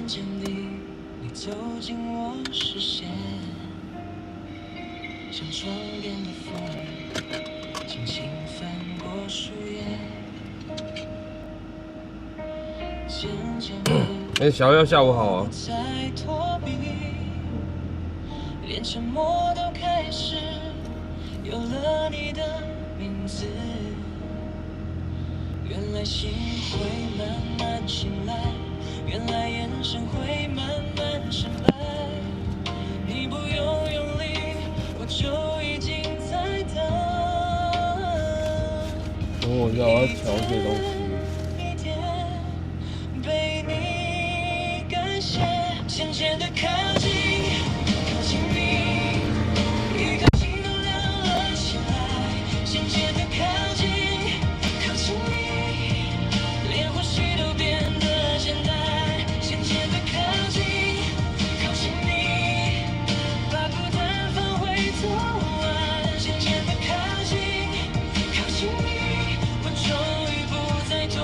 渐地，你走进我视线，像窗边的风，轻轻翻过树叶。哎，小耀下午好啊。连沉默都开始有了你的名字。原来心会慢慢醒来，原来眼神会慢慢深白。你不用用力，我就已经在等。等我一下，我要调一些东西。被你感谢，渐渐地靠近，靠近你，一颗心都亮了起来。渐渐地靠近，靠近你，连呼吸都变得简单。渐渐地靠近，靠近你，把孤单放回昨晚。渐渐地靠近，靠近你，我终于不再躲。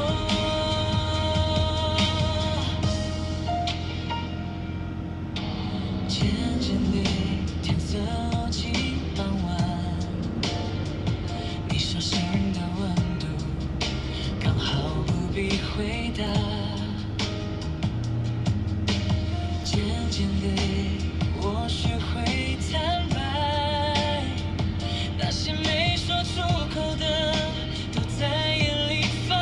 渐渐地，天色落进傍晚，你手心的温度刚好不必回答。渐渐地，或许会坦白，那些没说出口的都在眼里发芽。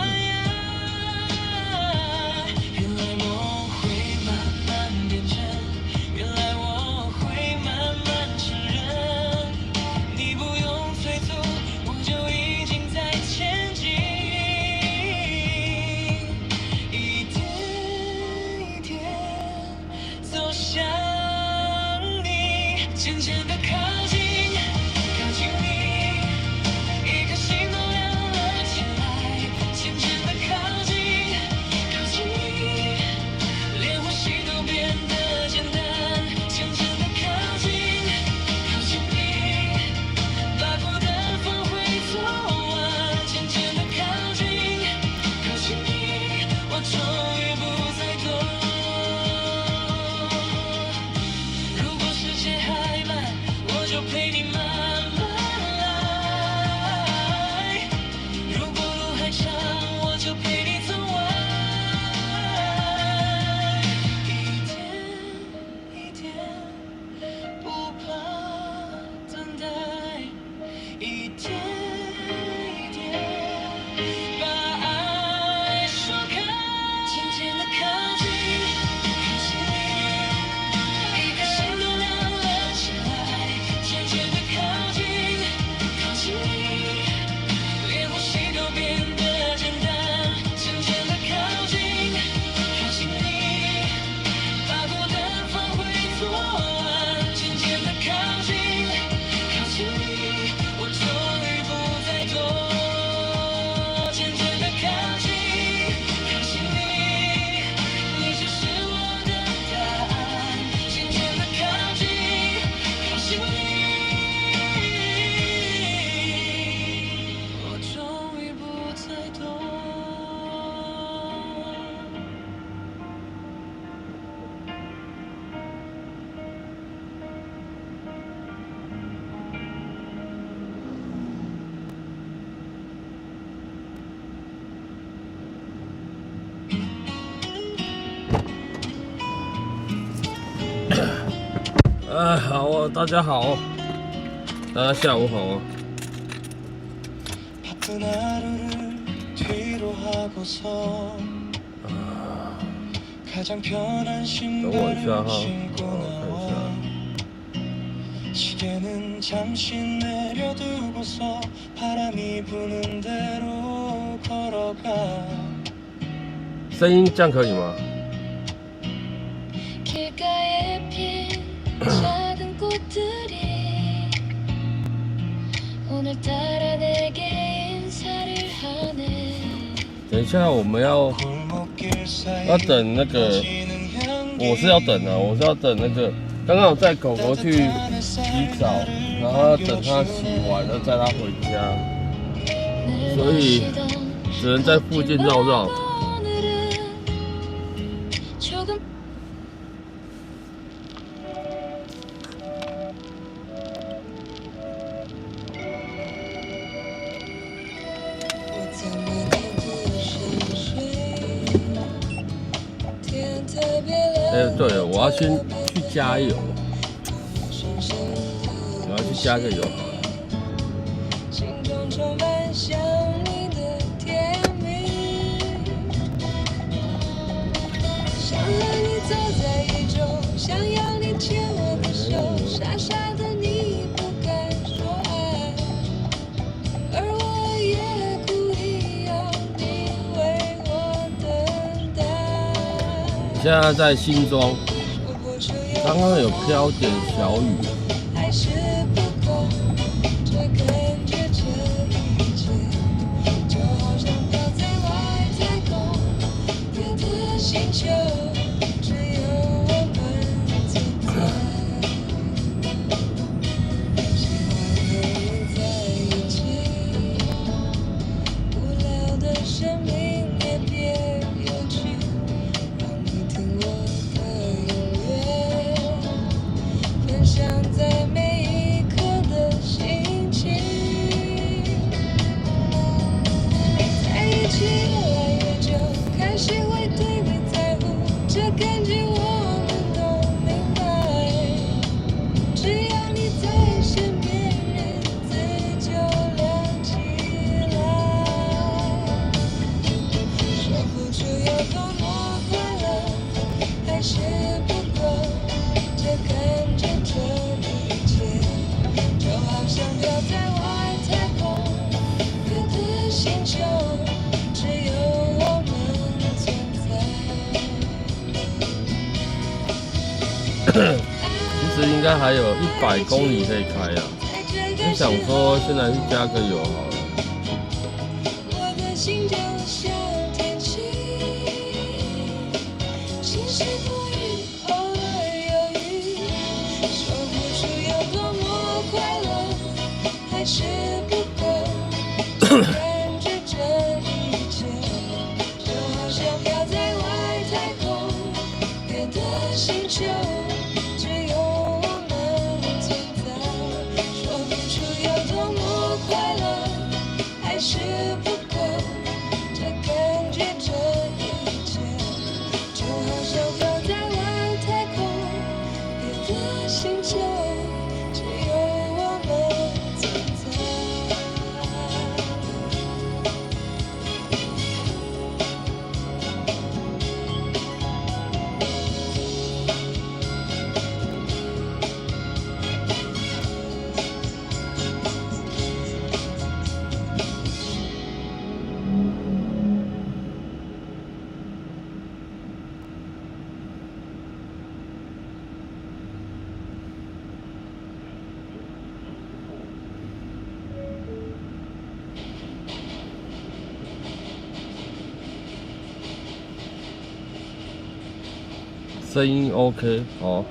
原来梦会慢慢变真，原来我会慢慢承认。你不用催促，我就已经在前进，一点一点走向你，渐渐地靠近，靠近你，一颗心都亮了起来。渐渐地靠近，靠近你，连呼吸都变得简单。渐渐地靠近，靠近你，把孤单放回昨晚。渐渐地靠近，靠近你，我终于不再躲。如果时间还慢，我就陪你慢慢来；如果路还长，我就陪你走完。一点一点，不怕等待，一点一点，把爱说开。渐渐地靠近，靠近你，一颗心都亮了起来。渐渐地靠近，靠近你，连呼吸都变得简单。渐渐地靠近，靠近你，把孤单放回昨晚。渐渐地靠近，靠近你，我终于不再躲。渐渐地靠近，靠近你，你就是我的答案。渐渐地靠近，靠近你，我终于不再躲。好啊，大家好，大家下午好啊。 바쁜 하루를 뒤로 하고서 가장 편한 신발을 신고 나와 시계는 잠시 내려두고서 바람이 부는 대로 걸어가 声音这样可以吗？ 길가에 핀 작은 꽃들이 오늘따라 내게 인사를 하네. 等一下我们要等那个，我是要等啊，我是要等那个，刚刚我带狗狗去洗澡，然后要等它洗完了载它回家，所以只能在附近绕绕。我要先去加油，我要去加个油好了。心中充满想你的甜蜜，想和你走在雨中，想要你牵我的手，傻傻的你不敢说爱，而我也故意要你为我等待。现在在新庄，说不出有刚刚有飘点小雨。还是不够，这感觉这一切，就好像飘在外太空，别的星球，只有我们存在。喜欢和你在一起，无聊的生命也别有趣，让你听我的音乐，分享在每一刻的心情。在一起越来越久，开始会对你在乎，这感觉我们都明白。只要你在身边，日子就亮起来。说不出有多么快乐，还是不够，这感觉这一切，就好像飘在外太空，别的星球，只有我们存在。其实应该还有100公里可以开啊。就想说现在去加个油好了。我的心就像天气，晴时多云，偶尔有雨，说不出有多么快乐，还是不够，感觉这一切，就好像飘在外太空，别的星球，只有我们存在。说不出有多么快乐，还是不够，这感觉这一切，就好像飘在外太空，别的星球，只有我们存在。声音 OK， 好。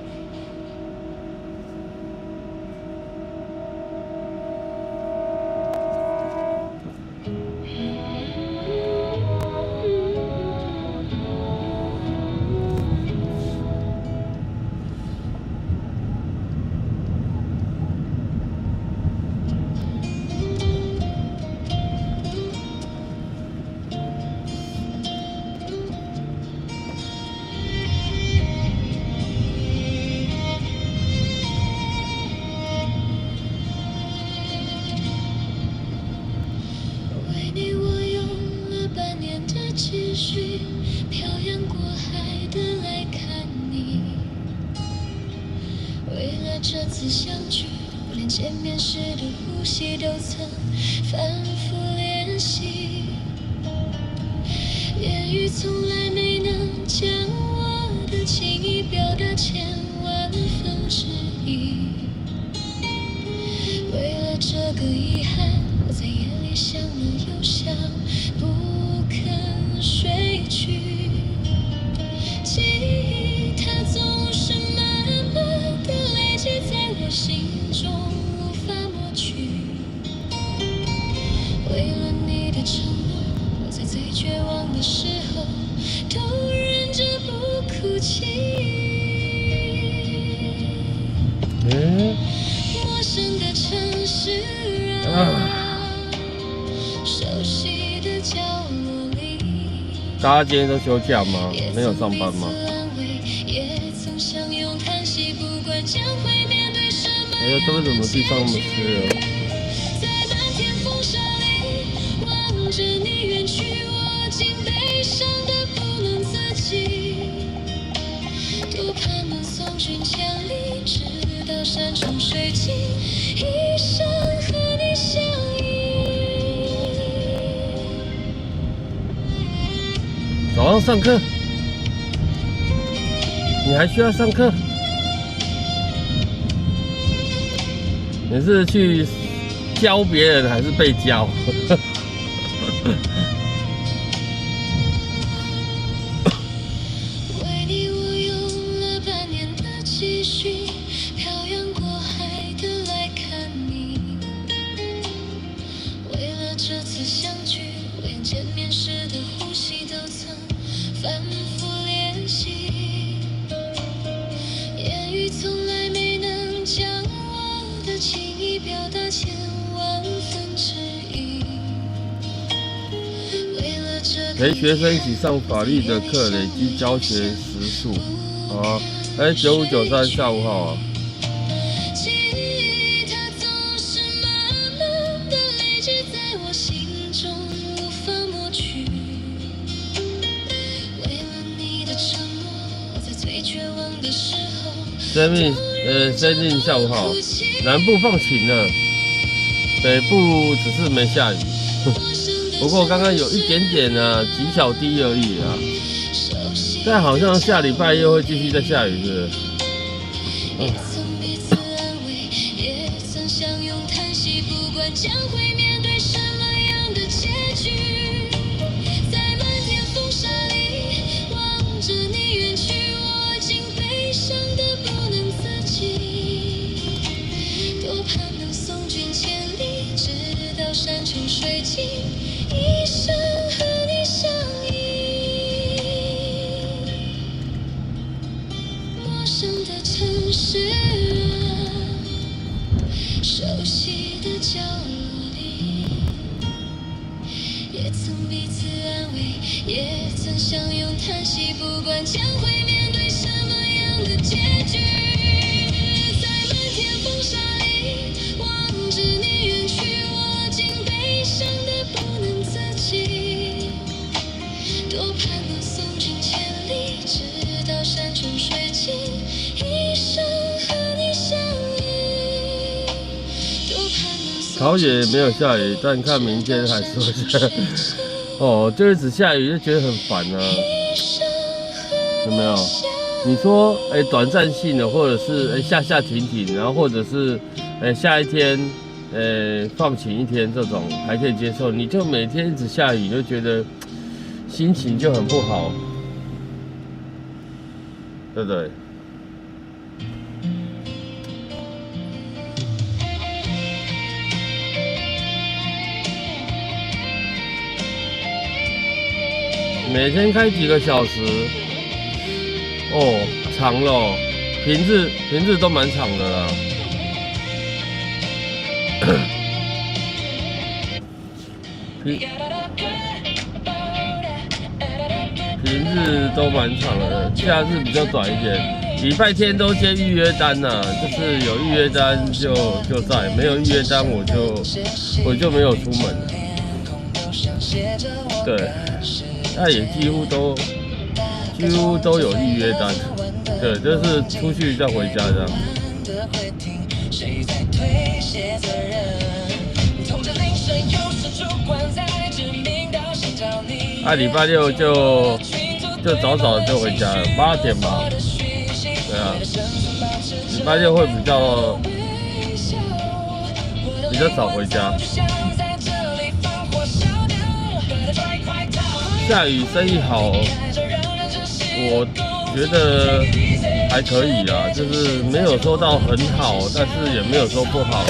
为你我用了半年的积蓄，漂洋过海的来看你。为了这次相聚，我连见面时的呼吸都曾反复练习。言语从来没能将我的情意表达10000000%。为了这个遗憾，我在夜里想了又想，不肯睡去。记忆它总是慢慢的累积在我心中，无法抹去。为了你的承诺，我在最绝望的时候都忍着不哭泣。陌生的城市啊，熟悉的角落里，大家今天都休假吗？没有上班吗？也曾相哎呀，这为什么地上那么湿了？在漫天风沙里望着你远去，我竟悲伤得不能自己。多盼能送君千里，直到山穷水尽，一生和你相依。早上上课，你还需要上课？你是去教别人还是被教？为你我用了半年的积蓄，漂洋过海的来看你。为了这次相聚，连见面时的呼吸都曾反复练习。言语从来没能将我的情意表达千万分之一。为了这陪学生一起上法律的课，累积教学时数。啊，哎，9593下午好啊。记忆它总是慢慢的累积在我心中，无法抹去。为了你的承诺，在最绝望的时候。Sandy 下午好。南部放晴了，北部只是没下雨。不过刚刚有一点点啊，极小滴而已啊。但好像下礼拜又会继续再下雨，是不是？也曾彼此安慰，也曾相拥叹息，不管将会面对什么样的结局。在漫天风沙里望着你远去，我竟悲伤得不能自己。多盼能送君千里，直到山穷水尽，一生和你相依。陌生的城市啊，熟悉的角落里，也曾彼此安慰，也曾相拥叹息，不管将会面对什么样的结局。在漫天风沙里望着你远去，我竟悲伤得不能自己。多盼能送君千里，直到山穷水尽，一生和你相依。多盼能送桃园没有下雨，但看明天还是会下。哦，就一直下雨就觉得很烦啊，有没有？你说，短暂性的，或者是下停停，然后或者是下一天，放晴一天这种还可以接受。你就每天一直下雨，就觉得心情就很不好，对不对？每天开几个小时，哦，长了哦，平日都蛮长的啦。平日都蛮长的，假日比较短一点。礼拜天都接预约单呐，就是有预约单就在，没有预约单我就没有出门了。对。那也几乎都有预约单，对，就是出去再回家这样。礼拜六就早早就回家了，8点吧。对啊，礼拜六会比较早回家。下雨生意好，我觉得还可以啦，就是没有说到很好，但是也没有说不好，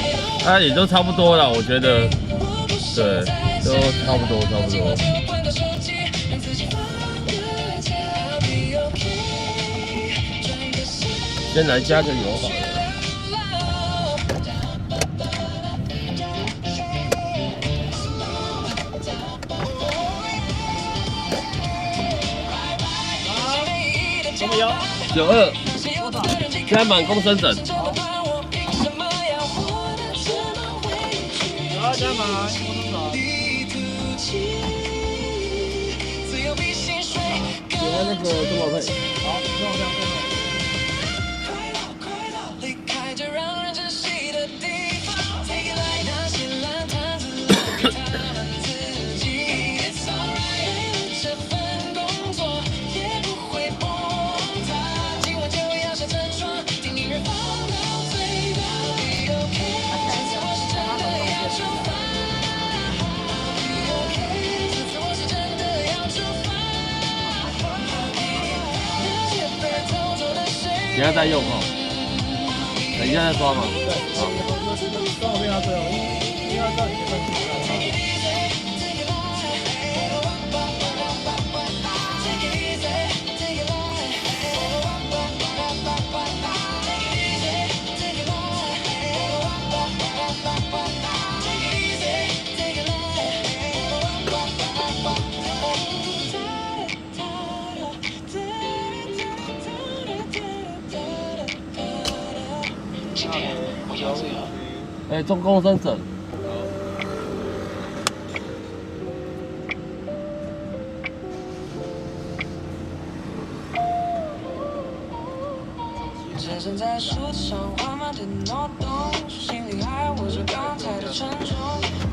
也都差不多啦，我觉得，对，都差不多。先来加个油好了。92，现在满公升整。干嘛？摸多少？给他那个多少费？好，多少这样最后。等一下再用哦，等一下再刷嘛。对，好，刚好变到最后，因为要到你的问题了。今天我腰子有。哎，中共生整。车站在树上缓慢地挪动，心里还握着刚才的沉重。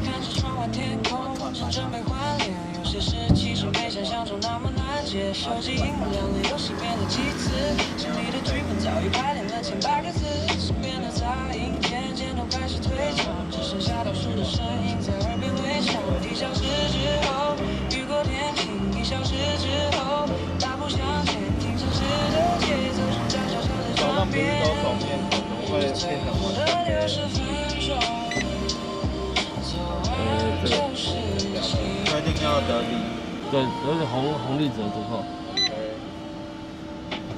看着窗外天空，正准备换脸，有些事其实没想象中那么难解。手机荧幕亮了，游戏变了几次，心里的剧本早已排练了千百个字，身边的杂音渐渐都开始退场，只剩下倒数的声音在耳边回响。1小时之后，雨过天晴；1小时之后，大步向前，听城市的节奏，像小小的转变。最后的60分钟，做完就是晴。确定要得利。对，而且红利折多少？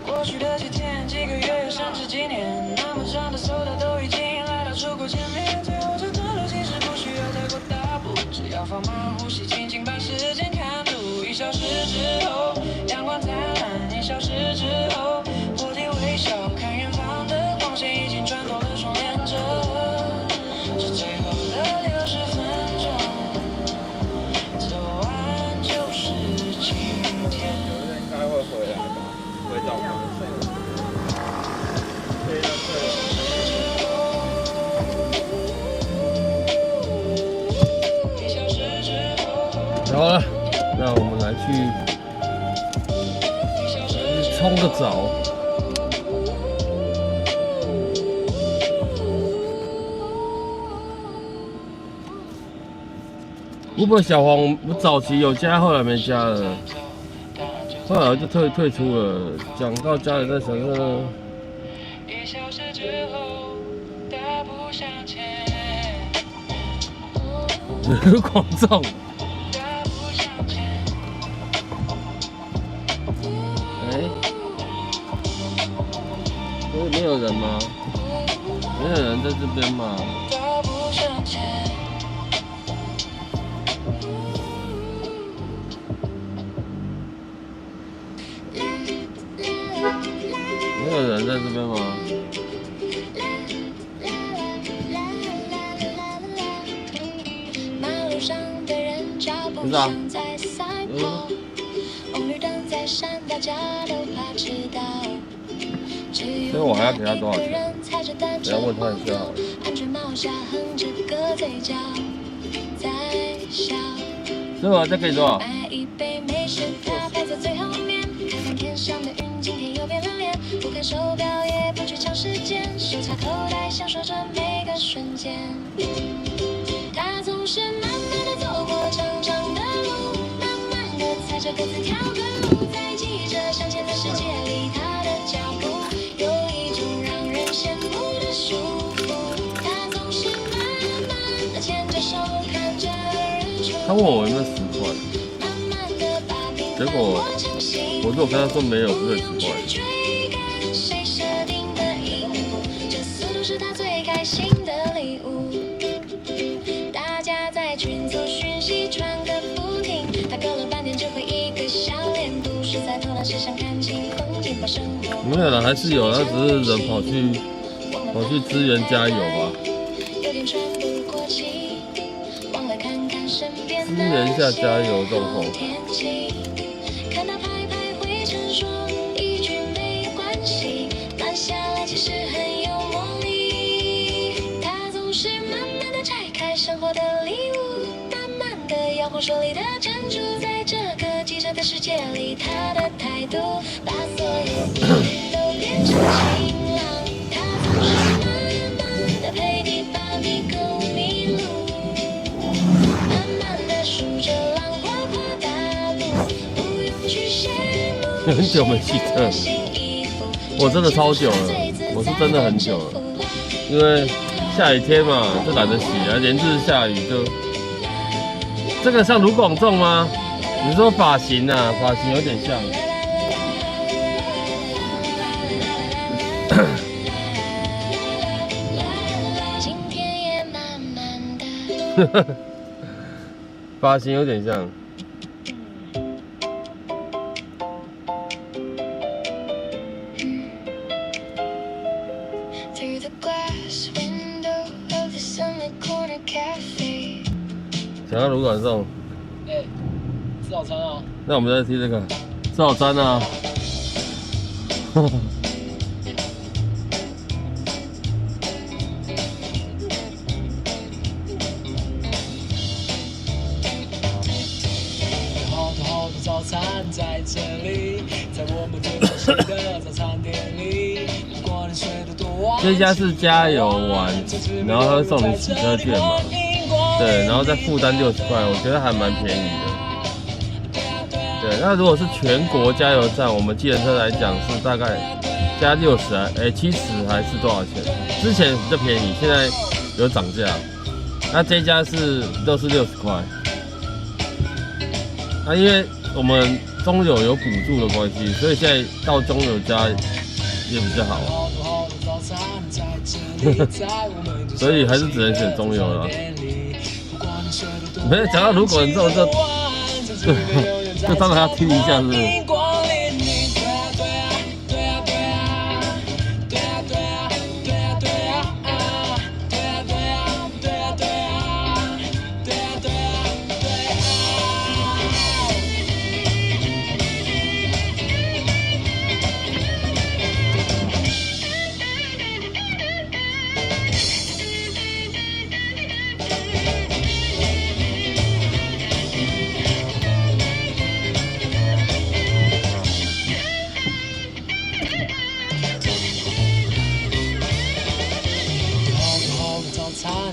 过去的几天、几个月，甚至几年，那么长的手段都已经来到出口前面。最后这段路其实不需要太过大步，只要放慢呼吸，轻轻把时间看住。1小时之后，阳光灿烂；1小时之后，我的微笑，看远方的光线已经穿透了窗帘遮。这最后的60分钟，走完就是今天。应该会回来吧，回到房睡了。对了对了。好了，那我们来去冲个澡。Uber 小黄我早期有加，后来没加了，后来就退出了。讲到加了，在想说， 1小时之后，大步向前。狂撞。大步向前。哎，所以没有人吗？没有人在这边吗？大步向前。没有人在这边吗？马路上的人脚步像在赛跑，红绿灯在闪，大家都怕迟到。所以我还要给他多少钱？等下问他一下好了。安全帽下横着个嘴角，在笑。所以我要再给多少？买一杯美式，他排在最后面。看看天上的云，今天又变了脸。不看手表，也不去抢时间，手插口袋，享受着每个瞬间。他总是慢慢地走过长长的路，慢慢地踩着各自条的路，在记着向前的世界里，他的脚步有一种让人羡慕的舒服。他总是慢慢地牵着手，看着日出。他问我有没有10块，结果我如果跟他说没有，不是10块。谁设定的荧幕，这速度是他最开心的礼物。大家在群组讯息传个不停，他隔了半天只回一个笑脸。都市在偷懒，谁想看清风景，把生活没有了，还是有，他只是人跑去支援加油吧。有点喘不过气，支援一下加油状况。看他拍拍灰尘，说一句没关系，慢下来其实很有魔力。他总是慢慢的拆开生活的礼物，慢慢的摇晃手里的珍珠，在这个急车的世界里，他的态度把所有命运都变成晴朗。他总是慢慢的陪你，把你狗迷路，慢慢的数着浪花破大陆，不用去羡慕。很久没骑车了，我真的超久了，我是真的很久了，因为下雨天嘛，就懒得洗啊，连日下雨就。这个像卢广仲吗？你说发型啊，发型有点像。今天也慢慢的。发型有点像。Through the glass window of the sunlit corner cafe. 想要卢广仲，吃早餐啊！那我们再听这个吃早餐啊。好的早餐在这里，在我们最熟悉的早餐店里。不管你睡得多晚，这家是加油完，然后他会送你洗车券嘛，对，然后再负担60块，我觉得还蛮便宜的。对，那如果是全国加油站，我们计程车来讲是大概加6070还是多少钱？之前比较便宜，现在有涨价。那这家都是60块。那因为我们中油有补助的关系，所以现在到中油加也比较好。所以还是只能选中油了。没有讲到如果之后就当然要听一下，是不是？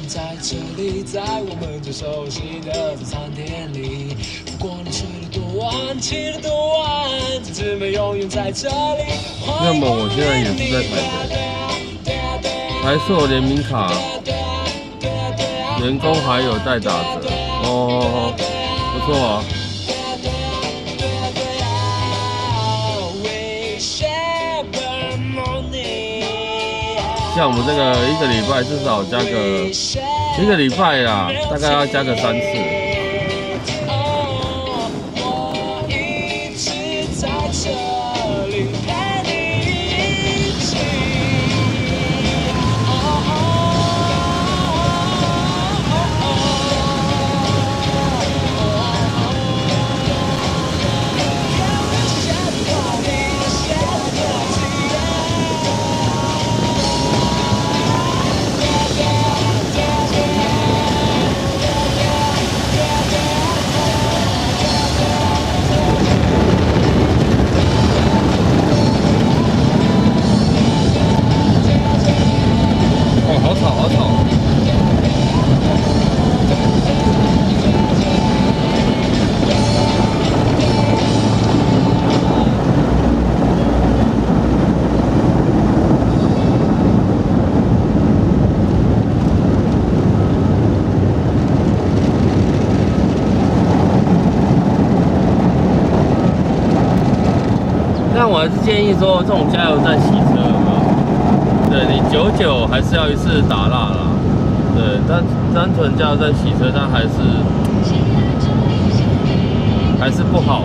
在这里，在我们最熟悉的早餐店里。不管你睡得多晚，起得多晚，这姊妹永远在这里。那么我现在也是在台北，台塑联名卡，员工还有在打折哦，不错啊。像我们这个一个礼拜至少加个一个礼拜啦，大概要加个3次。好吵，好吵！但我还是建议说，这种加油站洗车有没有？对你久还是要一次打蜡啦，对，但单纯加油站洗车，它还是不好。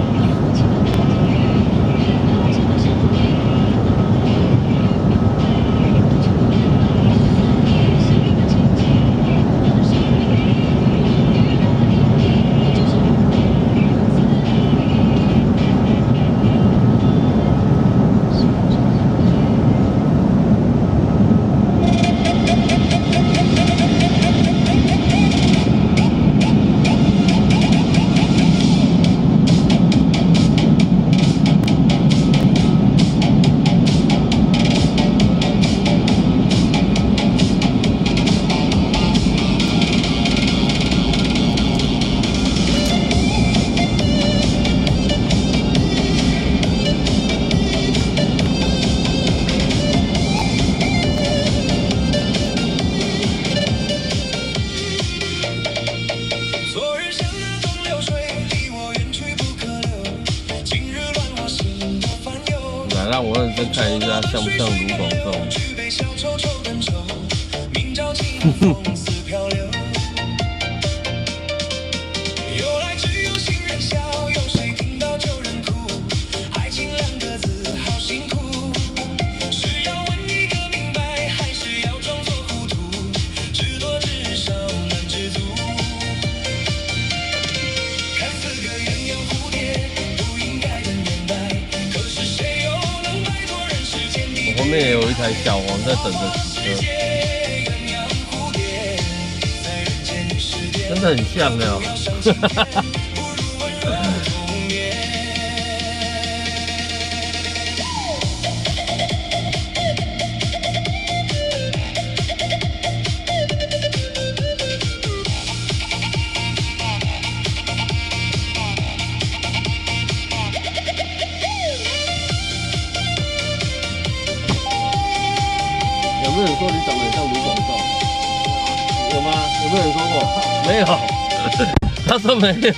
先看一下像不像卢广仲。后面也有一台小黄在等着洗车，真的很像哦。有没有人说你长得很像卢广仲？有吗？有没有人说过？没有。他说没有。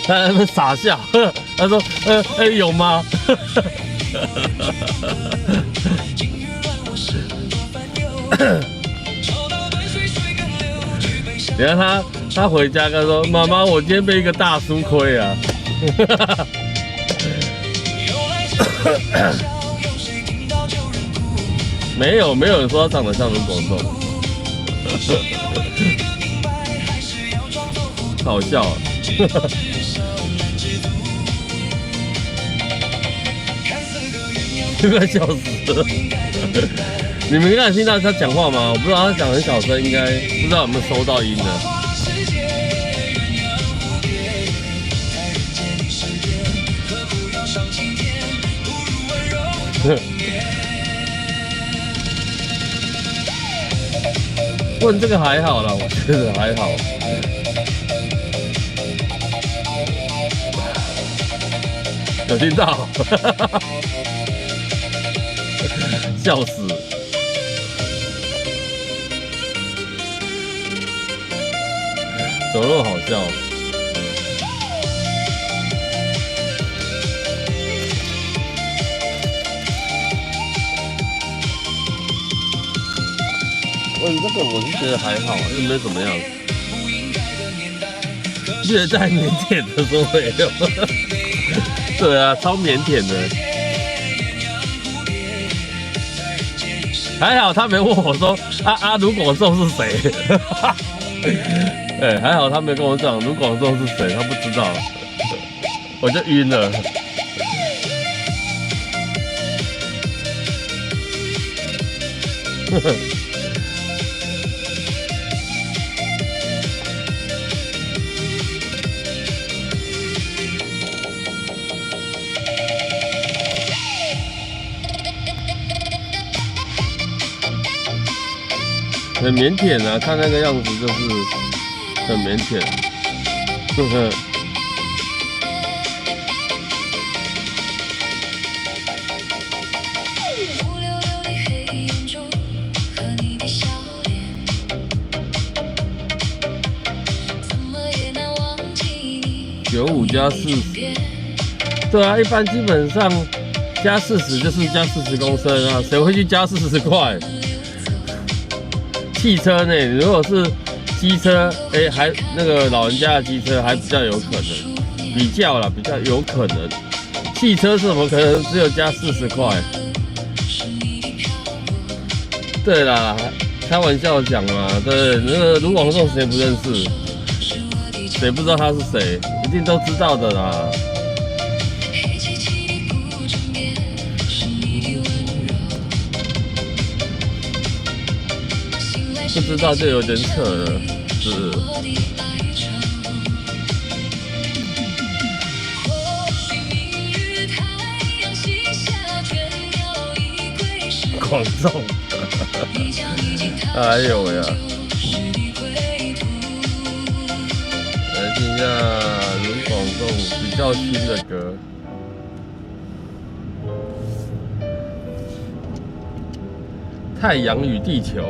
他在那边傻笑。他说有吗？等下他回家跟他说：“妈妈，我今天被一个大叔亏啊。”没有人说他长得像卢广仲，好笑啊！快笑死了！你们刚才听到他讲话吗？我不知道他讲很小声，应该不知道有没有收到音呢。问这个还好啦，我觉得还好。有听到？笑死！怎么那么好笑？问这个我是觉得还好，又没怎么样。越在腼腆的时候没有。对啊，超腼腆的。还好他没问我说卢广仲是谁。哎，还好他没跟我讲卢广仲是谁，他不知道，我就晕了。很腼腆啊，看那个样子就是很腼腆，呵呵。95加40，对啊，一般基本上加40就是加40公升啊，谁会去加40块？汽车呢，如果是机车，还那个老人家的机车还比较有可能，比较有可能。汽车是怎么可能只有加40块？对啦，开玩笑讲嘛，对，那个卢广仲谁不认识？谁不知道他是谁？一定都知道的啦。不知道就有点扯了，是。广仲，哎呦呀！来听一下卢广仲比较新的歌，《太阳与地球》。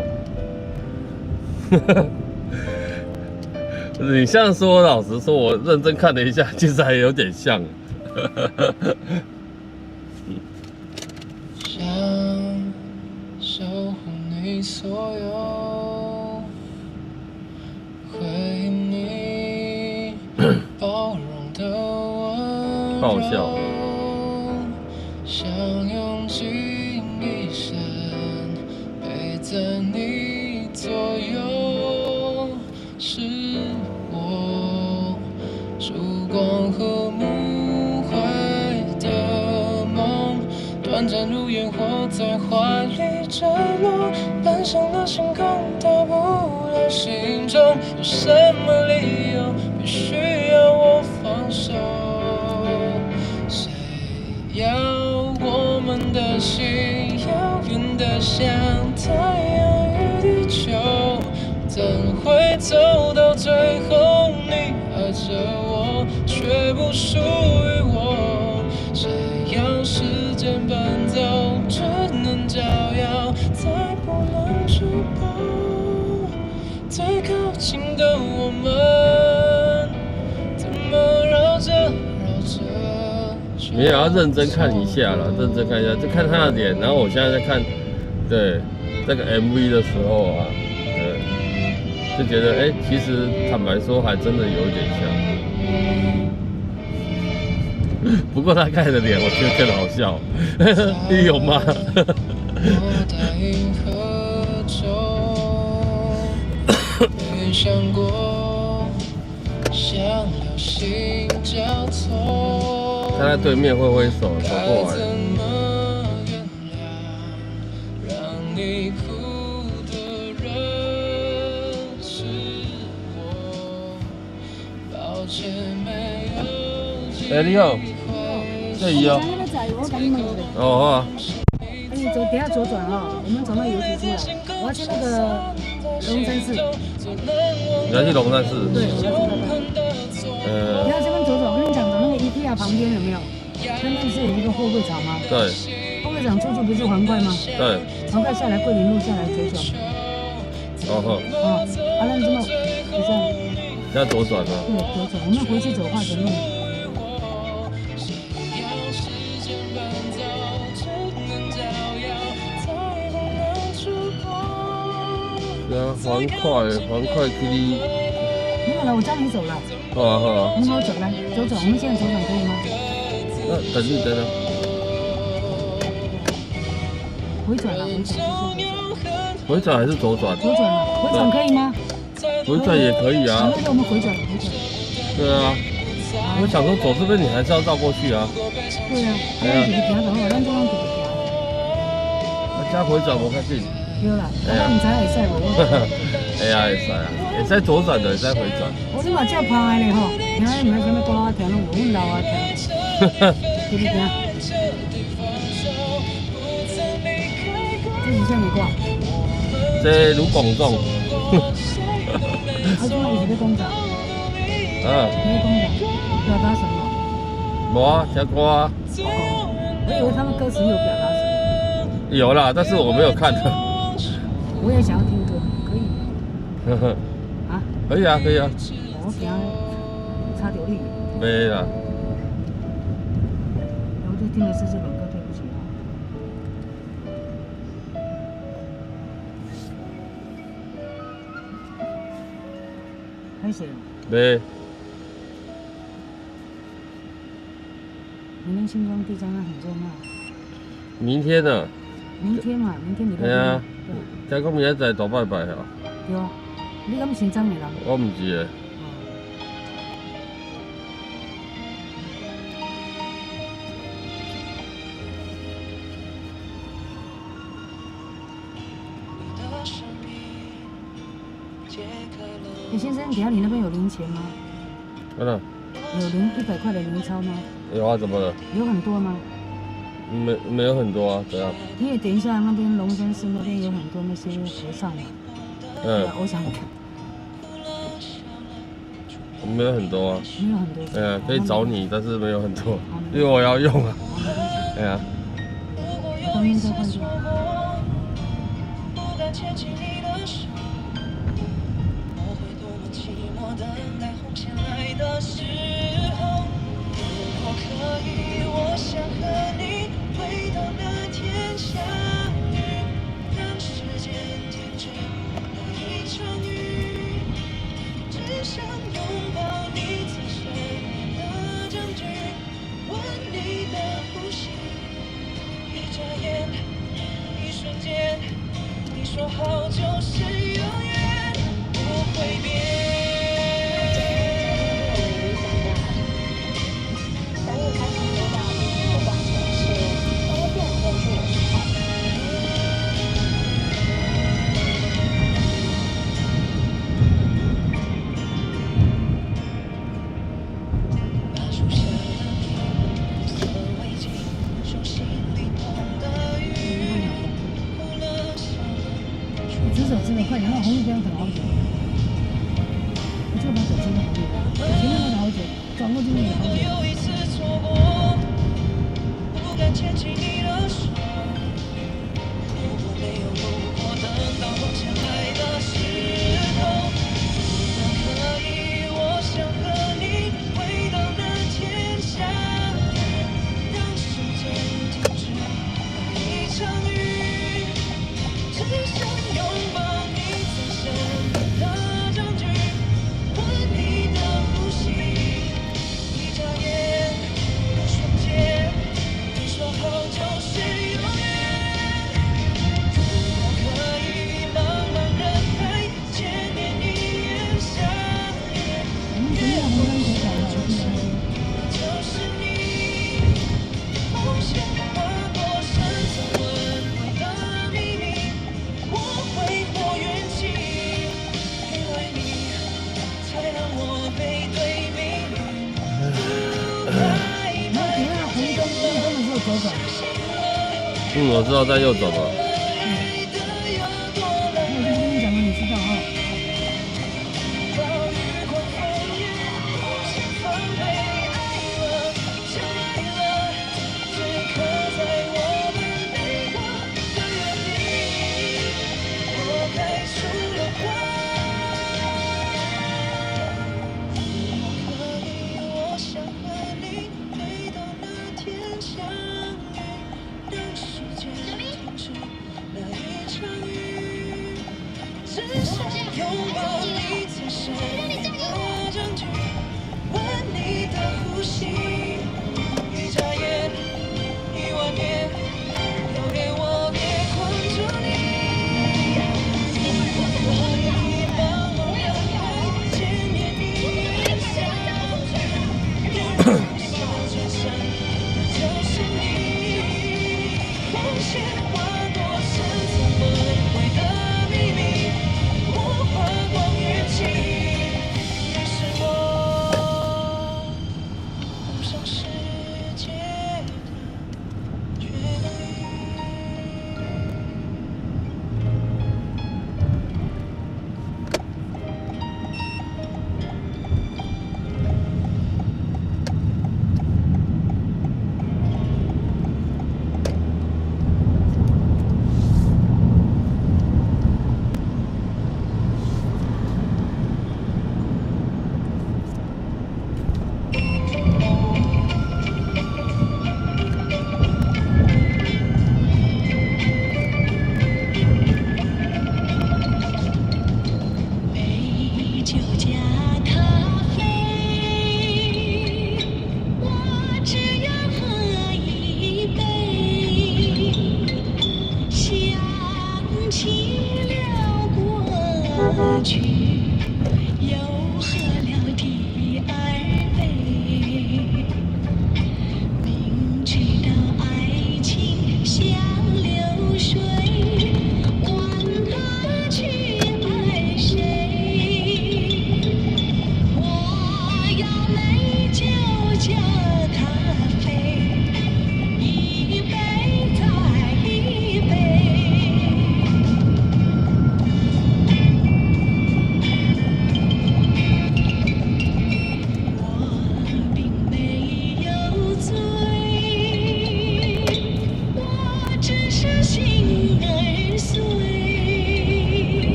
你这样说，老实说，我认真看了一下，其实还有点像。你所有，回应你包容的温柔，爆笑，想用尽一生陪在你左右，是我烛光和暮灰的梦，短暂如烟火在怀里坠落，半生的星空到不了心中，有什么理由必须要我放手？谁要我们的心遥远得像太阳与地球？怎会走到最后，你爱着我，却不属于我？谁要时间奔走，只能照耀，再不能触碰？最靠近的我们，怎么绕着绕着？你也要认真看一下啦，认真看一下，就看他的脸。然后我现在在看，对这个 MV 的时候啊，对，就觉得其实坦白说，还真的有一点像。不过他盖的脸，我觉得更好笑。你有吗？我答应合奏，没想过像流星交错。他在对面挥挥手，走过来。该怎么原谅让你哭的人是我？抱歉没有。你好，这里哦。那个仔，我赶紧问你。哦，好啊。你等下左转哦，我们从那邮局出来，我要去那个龙山寺。你要去龙山寺？对，我要去那个。你要这边左转，我跟你讲的那个 IKEA 旁边有没有？那边是有一个货柜场吗？对。货柜场出去不是环快吗？对。环快下来桂林路下来左转。哦好。那你这么，不是？要左转啊？对，左转。我们回去走化学路。对啊，环快去你。没有了，我教你走了。好啊好啊。你跟我走来，左转，我们现在左转可以吗？那等你等啊。回转了，回转还是左转？左转了，回转可以吗？回转也可以啊。那就我们回转。对啊。我想说走这边你还是要绕过去啊。对啊。对啊。你行的话，咱这样直直行。那加回转无较紧。对啦，我唔知会使无。会啊，会使啊，会使左转的，会使回转。我你嘛照拍的吼，听唔知什么歌啊听，拢无阮老啊听。直直行。这是什么歌？这卢广仲。他今晚一直在讲啥？你在讲啥？表达什么？无啊，听歌啊。我以为他们歌词有表达什么。有啦，但是我没有看。我也想要听歌，可以。啊？可以啊，可以啊。我惊差点力。没啦。我就听的是这首歌，对不起啊。开始。没。明天星光地藏那很重要。明天呢？明天嘛，明天礼拜天。对啊。对。听讲明仔载大拜拜吼。对啊。你敢姓张的人？我唔是诶。先生，底下你那边有零钱吗？真的。有100块的零钞吗？有啊，怎么了？有很多吗？没有很多啊，怎样？因为等一下那边龙山寺那边有很多那些和尚嘛。我想看。没有很多啊。没有很多。可以找你，但是没有很多，因为我要用啊。当面再换就好。等待红线来的时候，如果可以，我想和你回到那天相遇，让时间说好就是永远不会变。把树下的绿色围巾，手心里碰的雨，哭了笑了。你吃手吃的快点，那红绿灯等好久。我就把手机拿过来，前面等好久，转过去也好久。有一次错过，不敢牵起你的手。如果没有如果，等到红线来的时候，如果可以，我想和你回到那天下，让时间停止那一场雨，只想拥抱你最深的证据，闻你的呼吸，一眨眼的瞬间，你说好就是永远。如果可以，茫茫人海见面你眼下，前面红灯可以改了，我记得。就是你，红线划过深层轮回的秘密，我挥霍元气，因为你才让我背对命运。然后前面红灯的时候左转，我知道在右走嘛。那我就跟你讲了，你知道啊。暴雨狂风也无限防备，爱了就爱了，最刻在我们泪光的原地，我开出了花。如果可以，我想和你回到那天相遇，让时间停止那一场雨，只想拥抱你最深的证据，闻你的呼吸，一眨眼，一万年，留给我别困住你。如果可以，茫茫人海见面你眼下，留下最深的就是你，红线划过深层轮回的秘密，我花光元气，于是我碰上世界的绝对。美酒加咖啡，我只要喝一杯，想起了过去，又喝了第二杯，明知道爱情像流水，管他去爱谁。我要美酒加咖啡，一杯再一杯。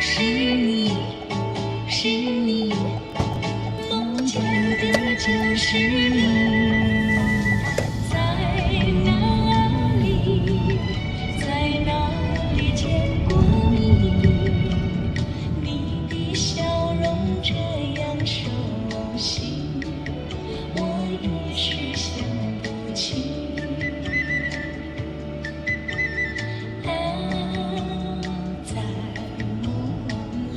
是你，是你，梦见的就是你。在哪里，在哪里见过你？你的笑容这样熟悉，我一时想不起。在梦里。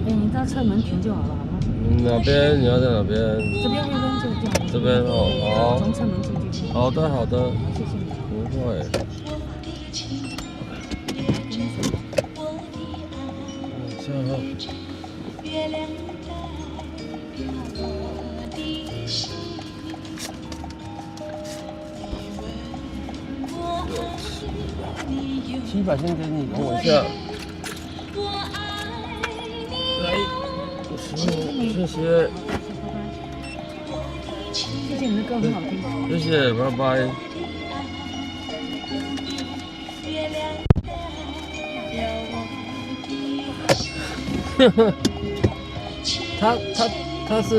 哎，你到车门停就好了，好吗？哪边？你要在哪边？这边那边就好了。这边哦，从车门进去。好。好的，好的。好，谢谢你。不会。月亮代表我的心，我爱你有700先给你，等我一下。我爱你来，55，谢谢，谢谢你的歌很好听。谢谢，拜拜。月亮代表我的心。他是，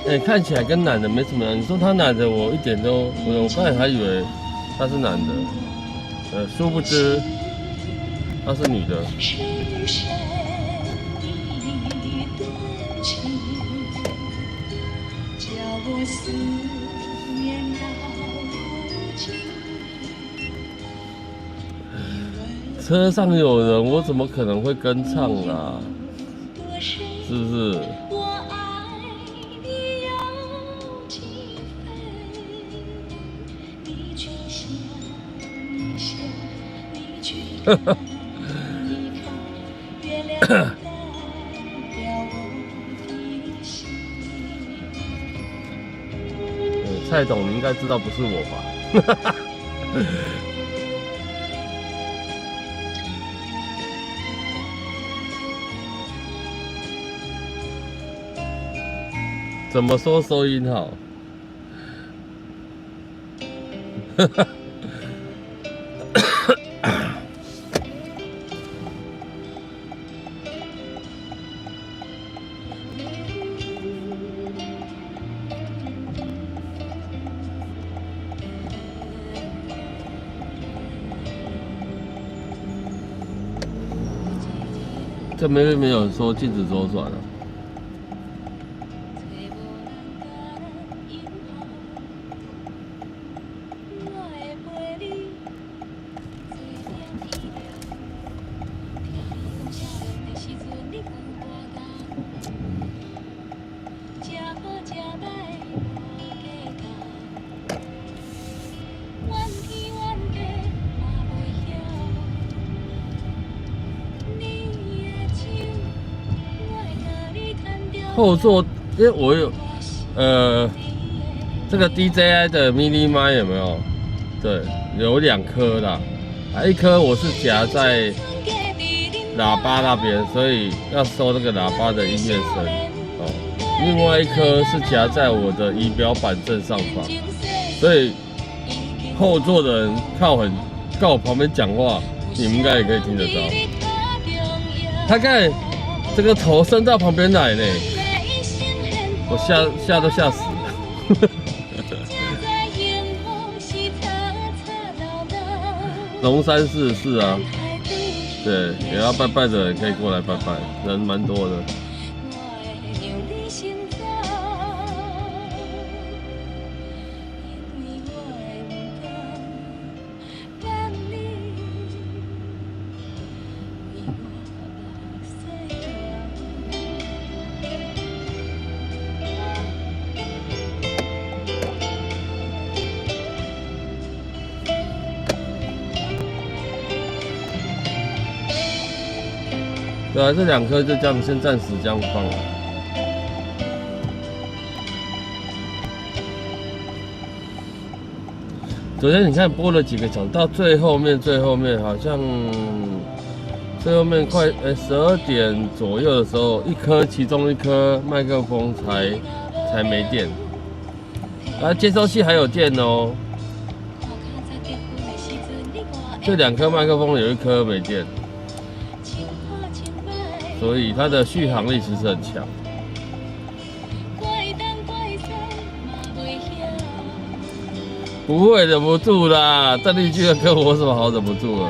哎、看起来跟男的没什么样。你说他男的，我一点都，我刚才还以为他是男的，殊不知他是女的。深深的情，叫我思念到如今。车上有人，我怎么可能会跟唱啊？是不是？我爱你有几分，你却笑一笑，你却看一看，月亮代表我的心。蔡董，你应该知道不是我吧？怎么说收音好？这边没有说禁止左转啊。后座，因为我有，这个 DJI 的 mini 麦有没有？对，有2颗啦，一颗我是夹在喇叭那边，所以要收那个喇叭的音乐声哦。另外一颗是夹在我的仪表板正上方，所以后座的人靠我旁边讲话，你们应该也可以听得到。他刚才这个头伸到旁边来呢。我吓都吓死了。龙山寺是啊，对，也要拜拜的人可以过来拜拜，人蛮多的。对啊，这2颗就这样先暂时这样放了。昨天你看播了几个小时，到最后面好像最后面快12点左右的时候，其中一颗麦克风才没电，啊，接收器还有电哦。这2颗麦克风有1颗没电，所以它的续航力其实很强。不会忍不住啦，邓丽君的歌我有什么好忍不住的？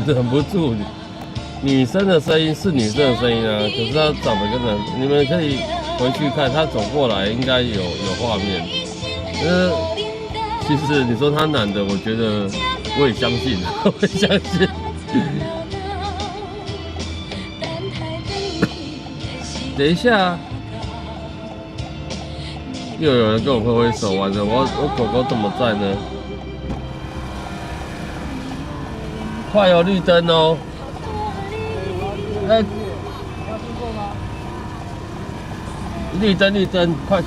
忍不住，女生的声音是女生的声音啊，可是她长得跟男，你们可以回去看，她走过来应该有画面。其实你说他男的，我觉得我也相信，我也相信。等一下，又有人跟我挥挥手，完了，我狗狗怎么在呢？快有绿灯哦！绿灯，快！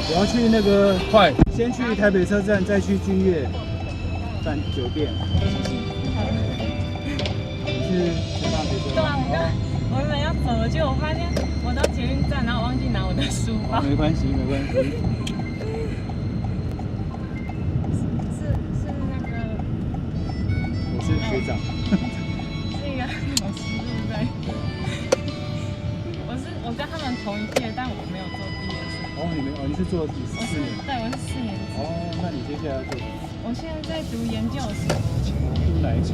我要去那个，快！先去台北车站，再去君悦酒店。你是前大学生？对啊，我原本要走了，结果我发现我到捷运站，然后我忘记拿我的书包。没关系。是那个，我是学长。是一个老师，对不对？我跟他们同一届，但我没有做毕业生。你是做4年？对，我是4年制。那你接下来要做什么？我现在在读研究所。读哪一个？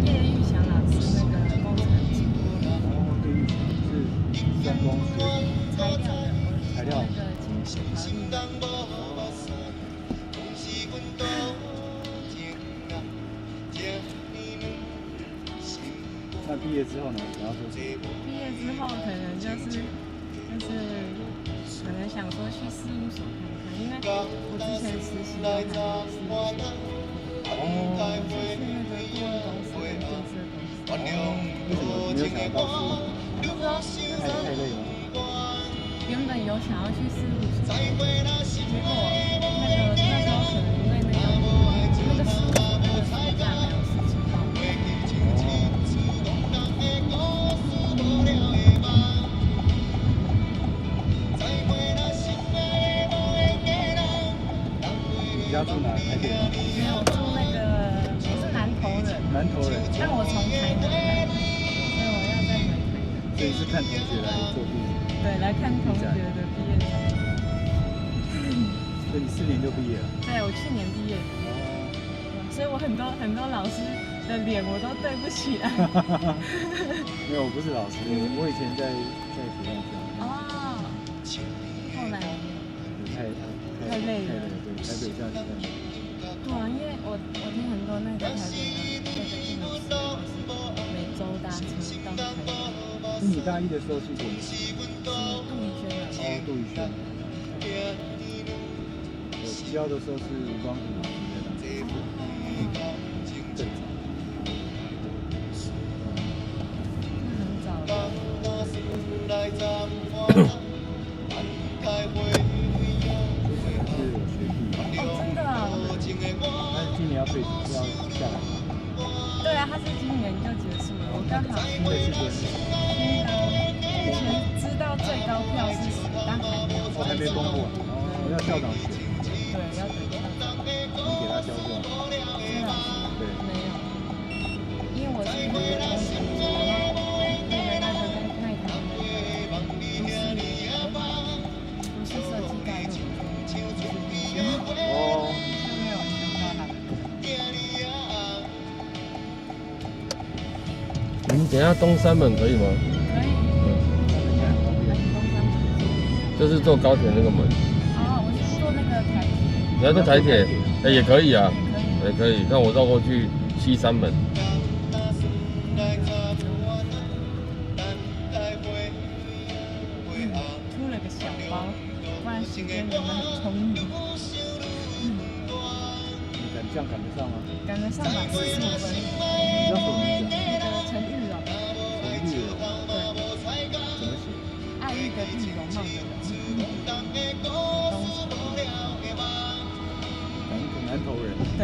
叶玉祥老师那个工程系。叶玉祥是专攻材料。那个经济条例。那毕业之后呢？你要做什么？毕业之后可能就是可能想说去事务所看看，因为我之前实习都还没有事务所。我是去那个顾问公司跟建设公司。为什么你没有想要到事务所？不知道太累了。原本有想要去事务所，结果那时候可能因为那个事务所那个暑假没有事情帮我。你家住哪？台北吗？没有住那个，我是南投人，但我从台南来，所以我要再回台南。所以是看同学来做毕业。对，来看同学的毕业照。所以你4年就毕业了？对，我去年毕业。所以我很多老师的脸我都对不起来。没有，我不是老师，我以前在学校教。哦。后来太累了。对，台北校区太累。对啊，因为我听很多那个台北的那个建筑师，就是每周搭车到台北。那你大一的时候是什么？杜宇轩老师。杜宇轩。我教的时候是光宇老师在那。更早。很早了。真的啊？但是今年要退休，要下来。对啊，他是今年就结束了，我刚好新的目前知道最高票是谁，但还没有。还没公布啊？我要校长选。对，要等校长。你给他交过吗？薛老师。对。没有，因为我是那个工程组，然后那个跟那一堂的都是设计概论，哦。就没有修到他的课。你们等一下东三门可以吗？可以。就是坐高铁那个门。哦，我是坐那个台铁。你要坐台铁，也可以啊，可以。也可以。那我绕过去西三门。出了个小包，不然时间原本很充裕。你这样赶得上吗？赶得上吧，45分。你叫什么名字啊？那个陈玉荣，陈玉荣，对，怎么写？爱玉的玉，容貌的容。南投人。对，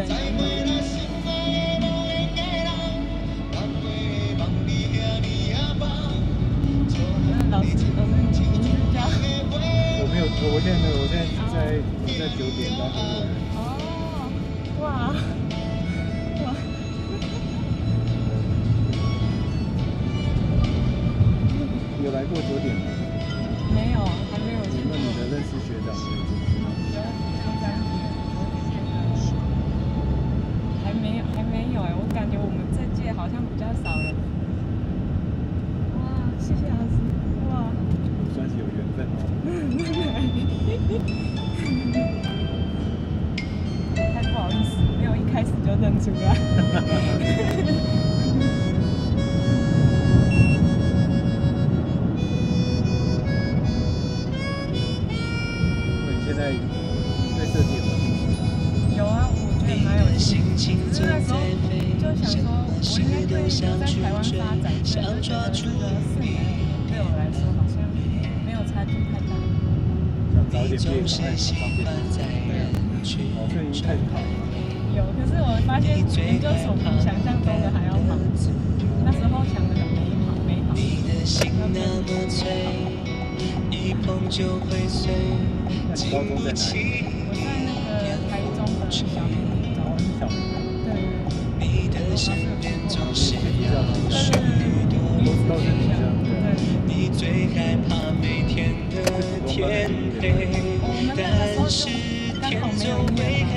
那老师你名字叫？我没有，我现在没有，我现在9点南投人。哦，哇，哇。有来过9点吗？没有，还没有去过。那你的认识学长没有？还没有哎，我感觉我们这届好像比较少人。哇，谢谢老师，哇，算是有缘分哦。太不好意思，没有一开始就认出来。那你现在对设计有没有兴趣？有啊，我觉得蛮有兴趣。只是那时候就想说，我应该会留在台湾发展，所以就觉得这个4年对我来说好像没有差距太大。想早点毕业，赶快考上电子。哦，所以你开始考了吗？有，可是我发现研究所比想象中的还要忙。那时候想的很美好，那那你高中在哪里？我在那个台中的小明女中。哦，你小明。对。都是女生。你最害怕每天的天黑，但是天总会黑。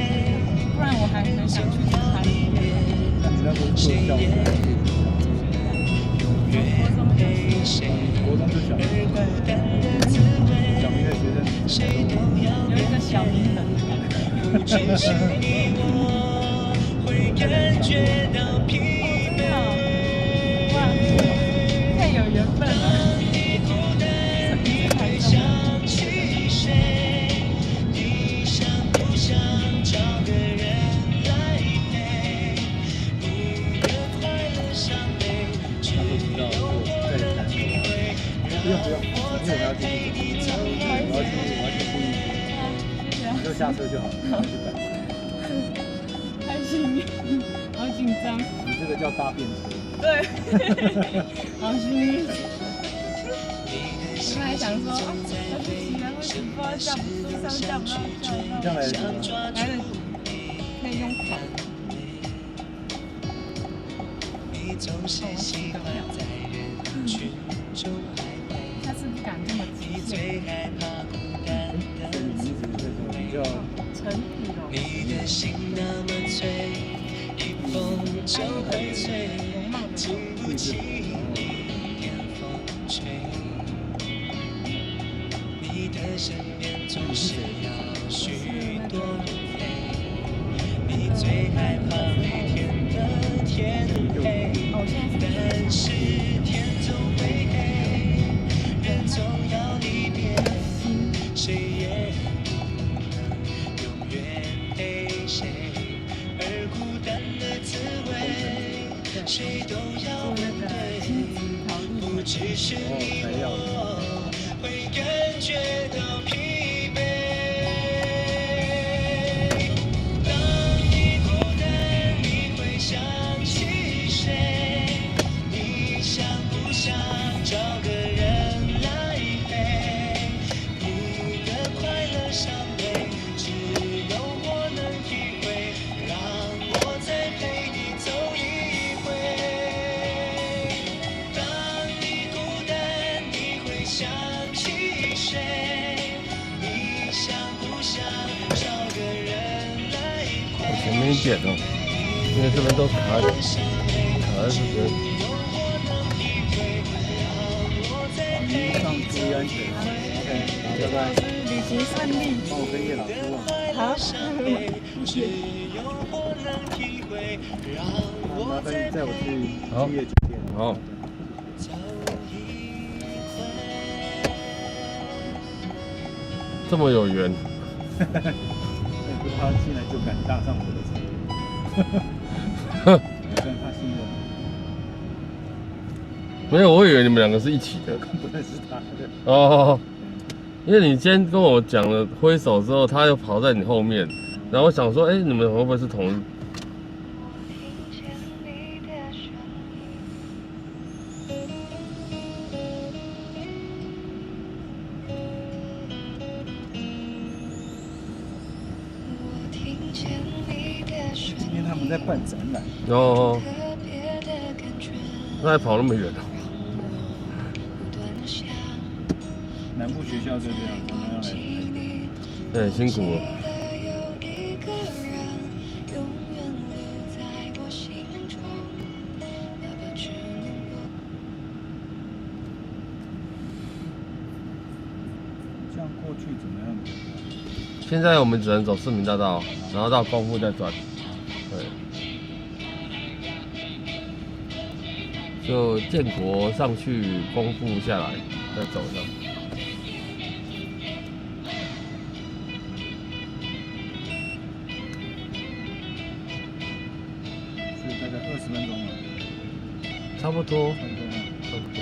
不然我还很想去其他医院。那你那时候做校务还是国中就小明。小明的学生有一个小名人的感觉。哇，太有缘分了。不用，因为我要进去，我要去注意，你就下车就好了，然后去等。太幸运，好紧张。你这个叫搭便车。对，好幸运。我本来想说，要去骑人，会不知道叫不上，叫不到，这样来得及吗？来得及，可以用跑。下次不敢这么极限。所以你名字是什么？你叫陈雨荣。容貌的容。励志。谁都要做那个亲子陶艺。不只是你我会感觉到疲惫。当你孤单，你会想起谁？你想不想找个人来陪？你的快乐伤悲，只有我能体会。让我再陪你走一回。当你孤单，你会想起谁？你想不想找个人来陪？前面一点哦，因为这边都卡在这边。路上注意安全。OK，拜拜。旅行顺利。帮我跟叶老师问。好。麻烦你载我去好七月酒店。好，这么有缘。不是他进来就敢搭上我的车，虽然他信任没有，我以为你们两个是一起的。不认识他的。哦，因为你今天跟我讲了挥手之后，他又跑在你后面，然后我想说，哎，你们会不会是同一？今天他们在办展览，哦，那还跑那么远？南部学校就这样，他们要来台北。对，辛苦了。这样过去怎么样？现在我们只能走市民大道，然后到光复再转。对，就建国上去，光复下来，再走这样。所以大概20分钟了，差不多，差不多了。差不多。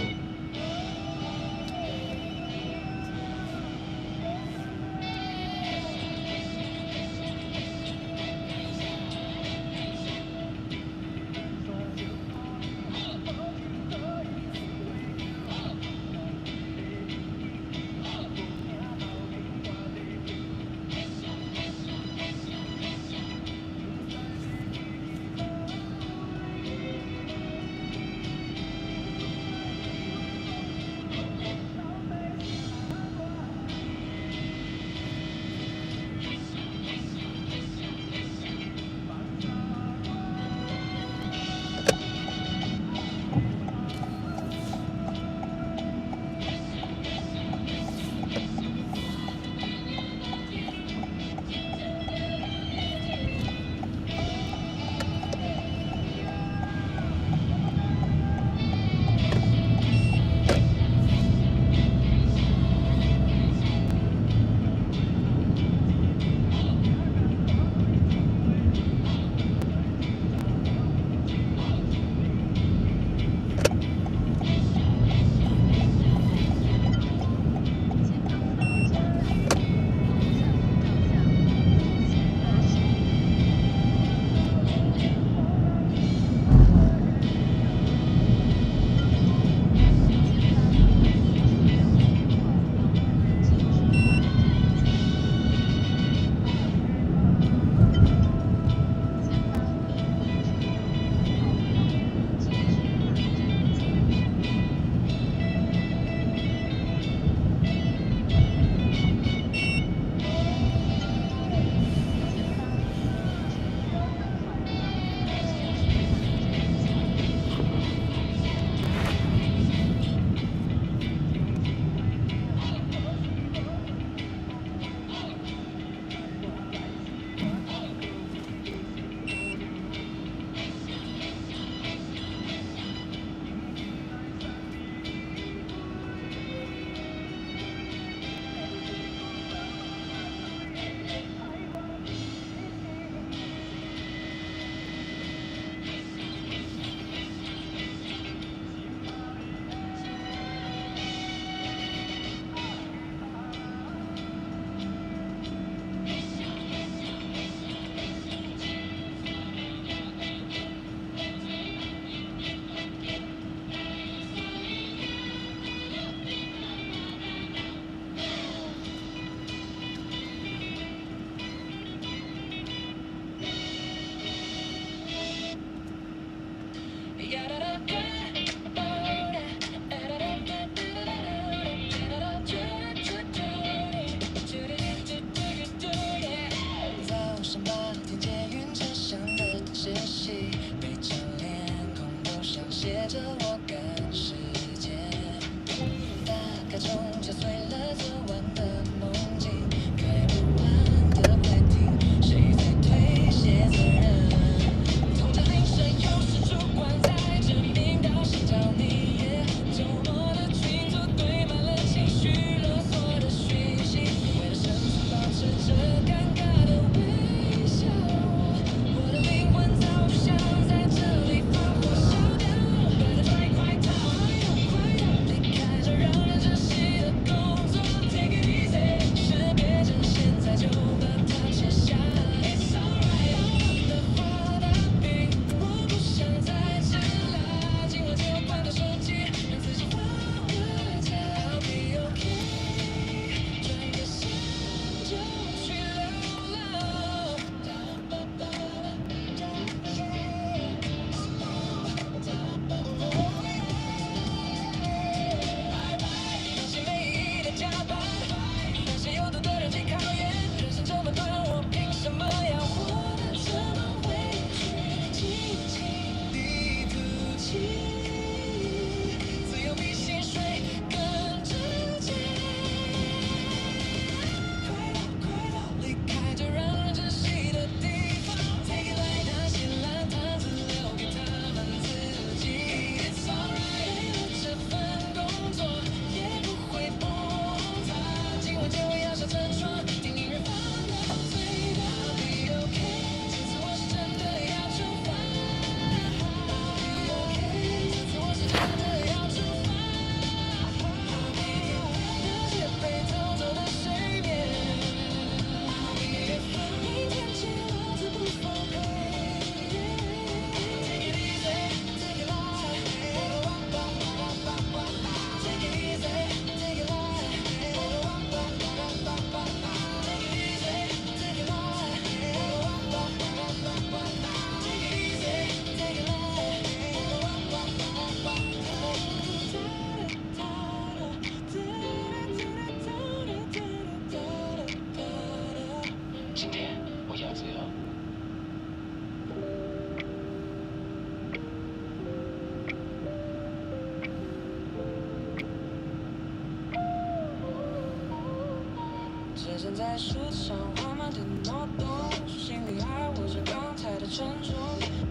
指针在树上缓慢地挪动，心里还握着刚才的沉重，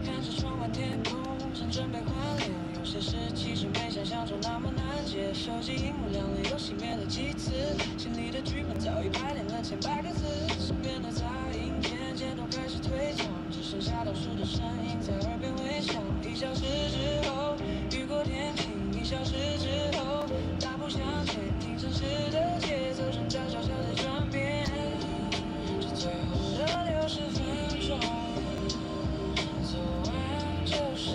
看着窗外天空，正准备换脸。有些事其实没想象中那么难解，手机荧幕亮了又熄灭了几次，心里的剧本早已排练了千百个字，身边的杂音渐渐都开始退场，只剩下倒数的声音在耳边回响。1小时之后，雨过天晴；1小时之后，大步向前，听城市的节奏声悄悄在转变。这最后的60分钟，走完就是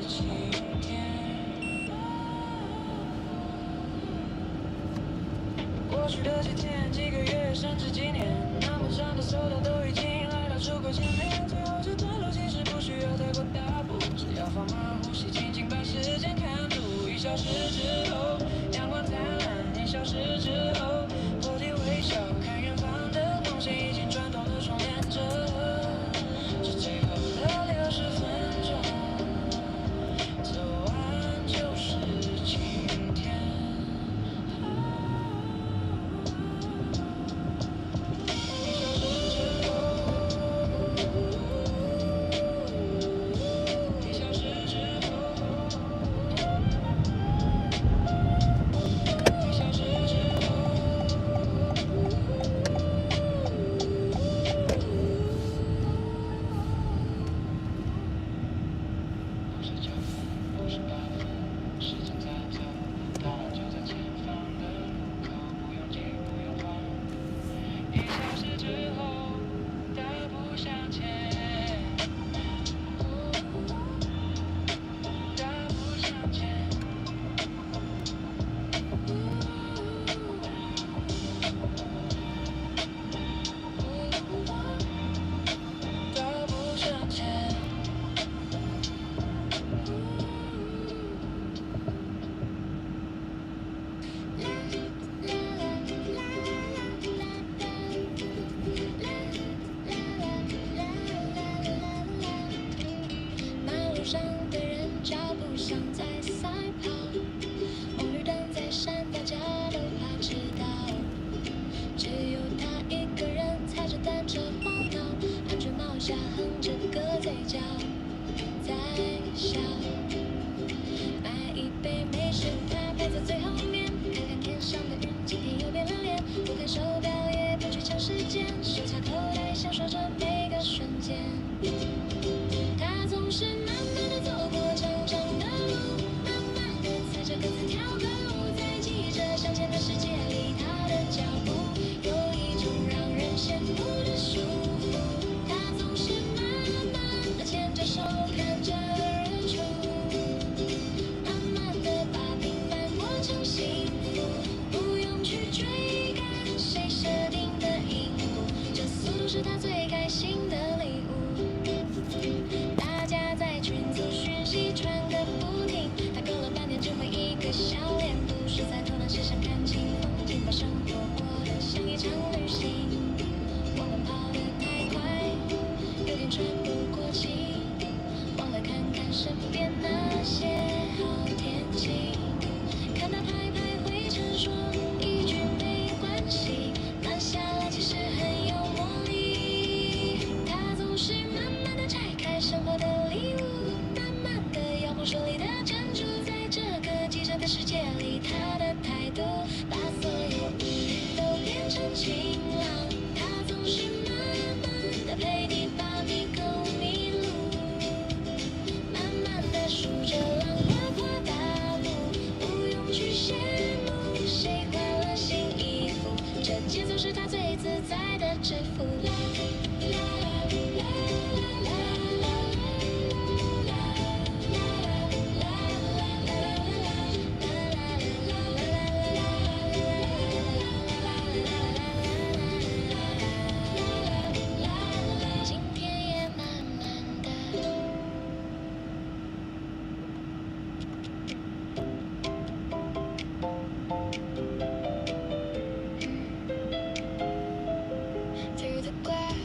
晴天。过去的几天、几个月，甚至几年，那么长的手段都已经来到出口前面。最后这段路其实不需要太过大步，只要放慢呼吸，静静把时间看住。1小时之后，阳光灿烂；1小时之后，破涕为笑，看远方的光线已经转动了窗帘着。这最后的60分钟，走完就是晴天。上的人脚步像在赛跑，红绿灯在闪，大家都怕迟到，只有他一个人踩着单车晃荡，安全帽下哼着歌嘴角，在笑。买一杯美式，他排在最后面，看看天上的云，今天又变了脸，不看手表也不去抢时间，手插口袋享受着每个瞬间。他总是慢慢地走过长长的路，慢慢地踩着各自跳个舞，在记着向前的世界里，他的脚步有一种让人羡慕的舒服。他总是慢慢地牵着手，看着日出，慢慢地把平凡过成幸福，不用去追赶谁设定的音符，这速度是他最开心的礼物。大家在群组讯息传个不停，他隔了半天只回一个笑脸，不是在偷懒，是想看清风景，把生活过得像一场旅行。我们跑得太快，有点喘不过气，忘了看看身边那些好天气。看他拍拍灰尘，说一句没关系，慢下来其实很有魔力。他总是慢慢地拆开生活的礼物，慢慢地摇晃手里的珍珠，在这个急着的世界里，他的态度把所有乌云都变成晴朗。他总是慢慢地陪你把迷宫迷路，慢慢地数着浪花跨大步，不用去羡慕谁换了新衣服，这节奏是他最自在的制服。啦啦啦啦啦今天也慢慢的。Through the glass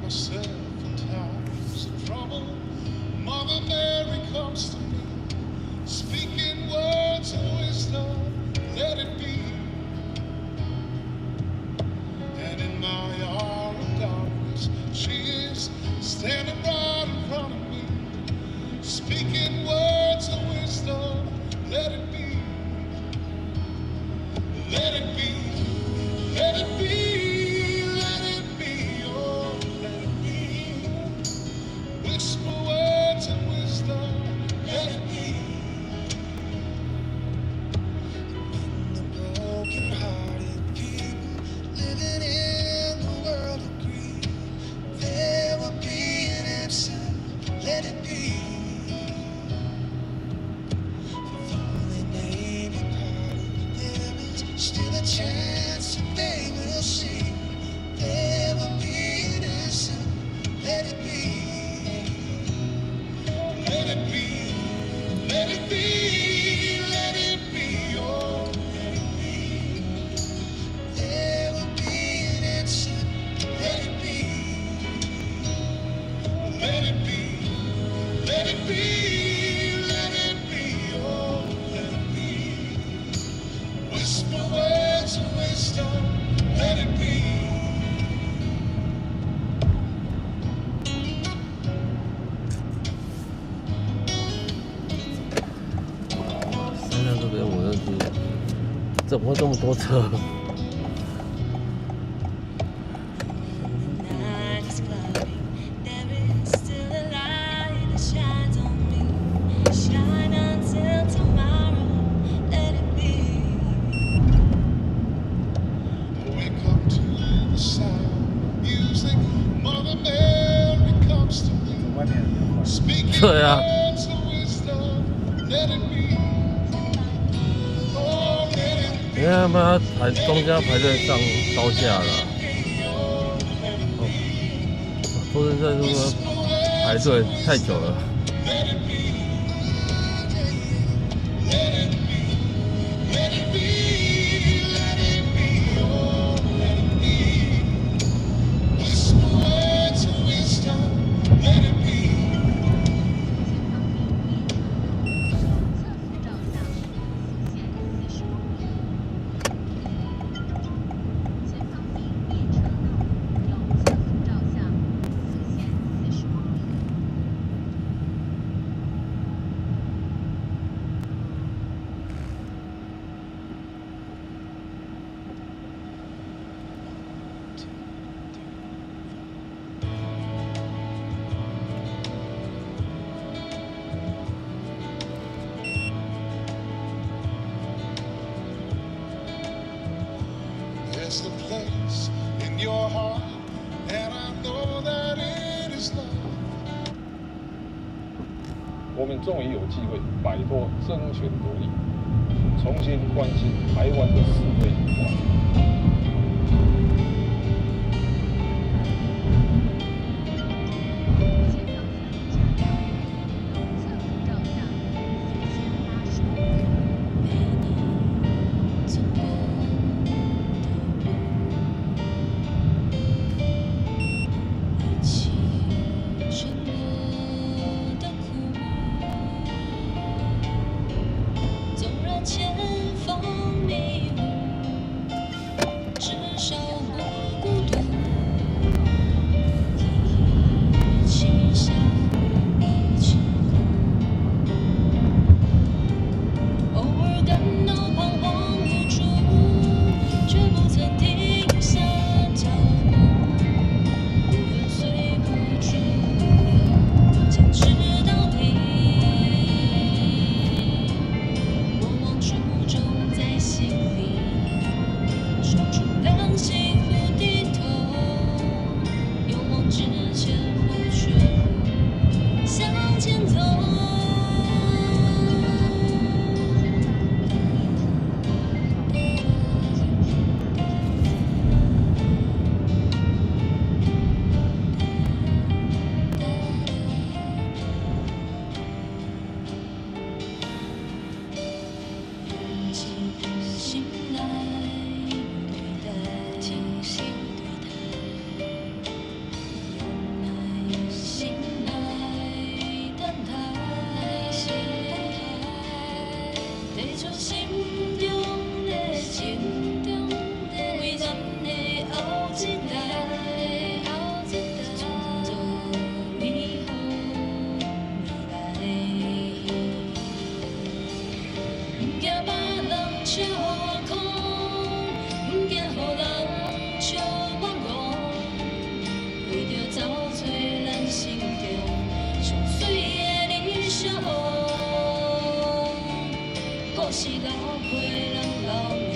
myself in times of trouble. Mother Mary comes to me, speaking words of wisdom, let it be. And in my hour of darkness, she is standing right in front of me, speaking words of wisdom, let it be. Let it be, let it be, let it be, oh, let it be. Whisper words of wisdom, let it be. The broken-hearted people living in the world agree there will be an answer, let it be. Still a chance that they will see. There will be an answer. Let it be. Let it be. Let it be. Let it be. Oh, let it be. There will be an answer. Let it be. Let it be. Let it be. Let it be. Oh, let it be. Whisper words of wisdom, let it be. 山上这边我认识，怎么会这么多车？ Night is cloudy, there is still a light that shines on me. Shine until tomorrow, let it be. Wake up to the sound music. Mother Mary comes to me, 外面比较快。 speaking 对啊， words of wisdom, let it be. Oh, let it be. 因为他们要排中间要排队上高架了，都是在这个排队太久了。 Let it be, let it be, let it be, let it be, oh, let it be. Whisper words of wisdom, let it be. 'There's a place in your heart, and I know that it is love. 我们终于有机会摆脱争权夺利，重新关心台湾的是非与坏。走过一起撑过的苦，纵然前方迷雾。回两老年，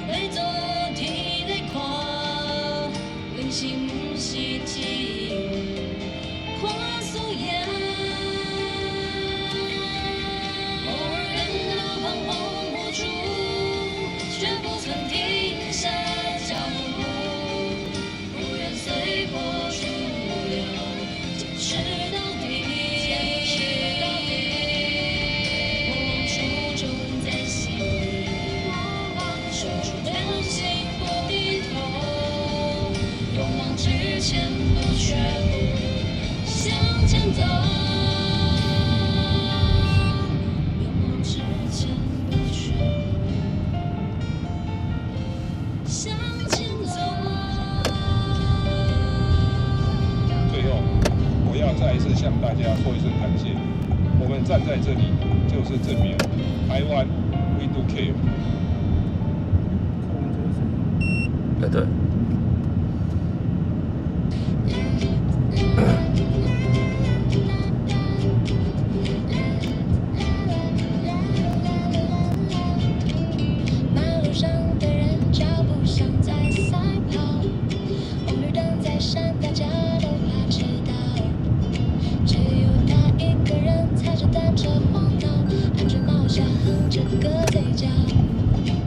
你做天来看，人生不是只看素颜。偶尔感到彷徨无助，却不曾停下脚步，不愿随波逐流，坚持到底。莫忘初衷在心里，守住真心不低头，勇往直前不却步，向前走。勇往直前不却步，向前走。最后，我要再一次向大家说一声感谢。我们站在这里，就是证明台湾 We Do Care。哎，对。马路上的人脚步像在赛跑，红绿灯在闪，大家都怕迟到，只有他一个人踩着单车晃脑，安全帽下哼着歌，嘴角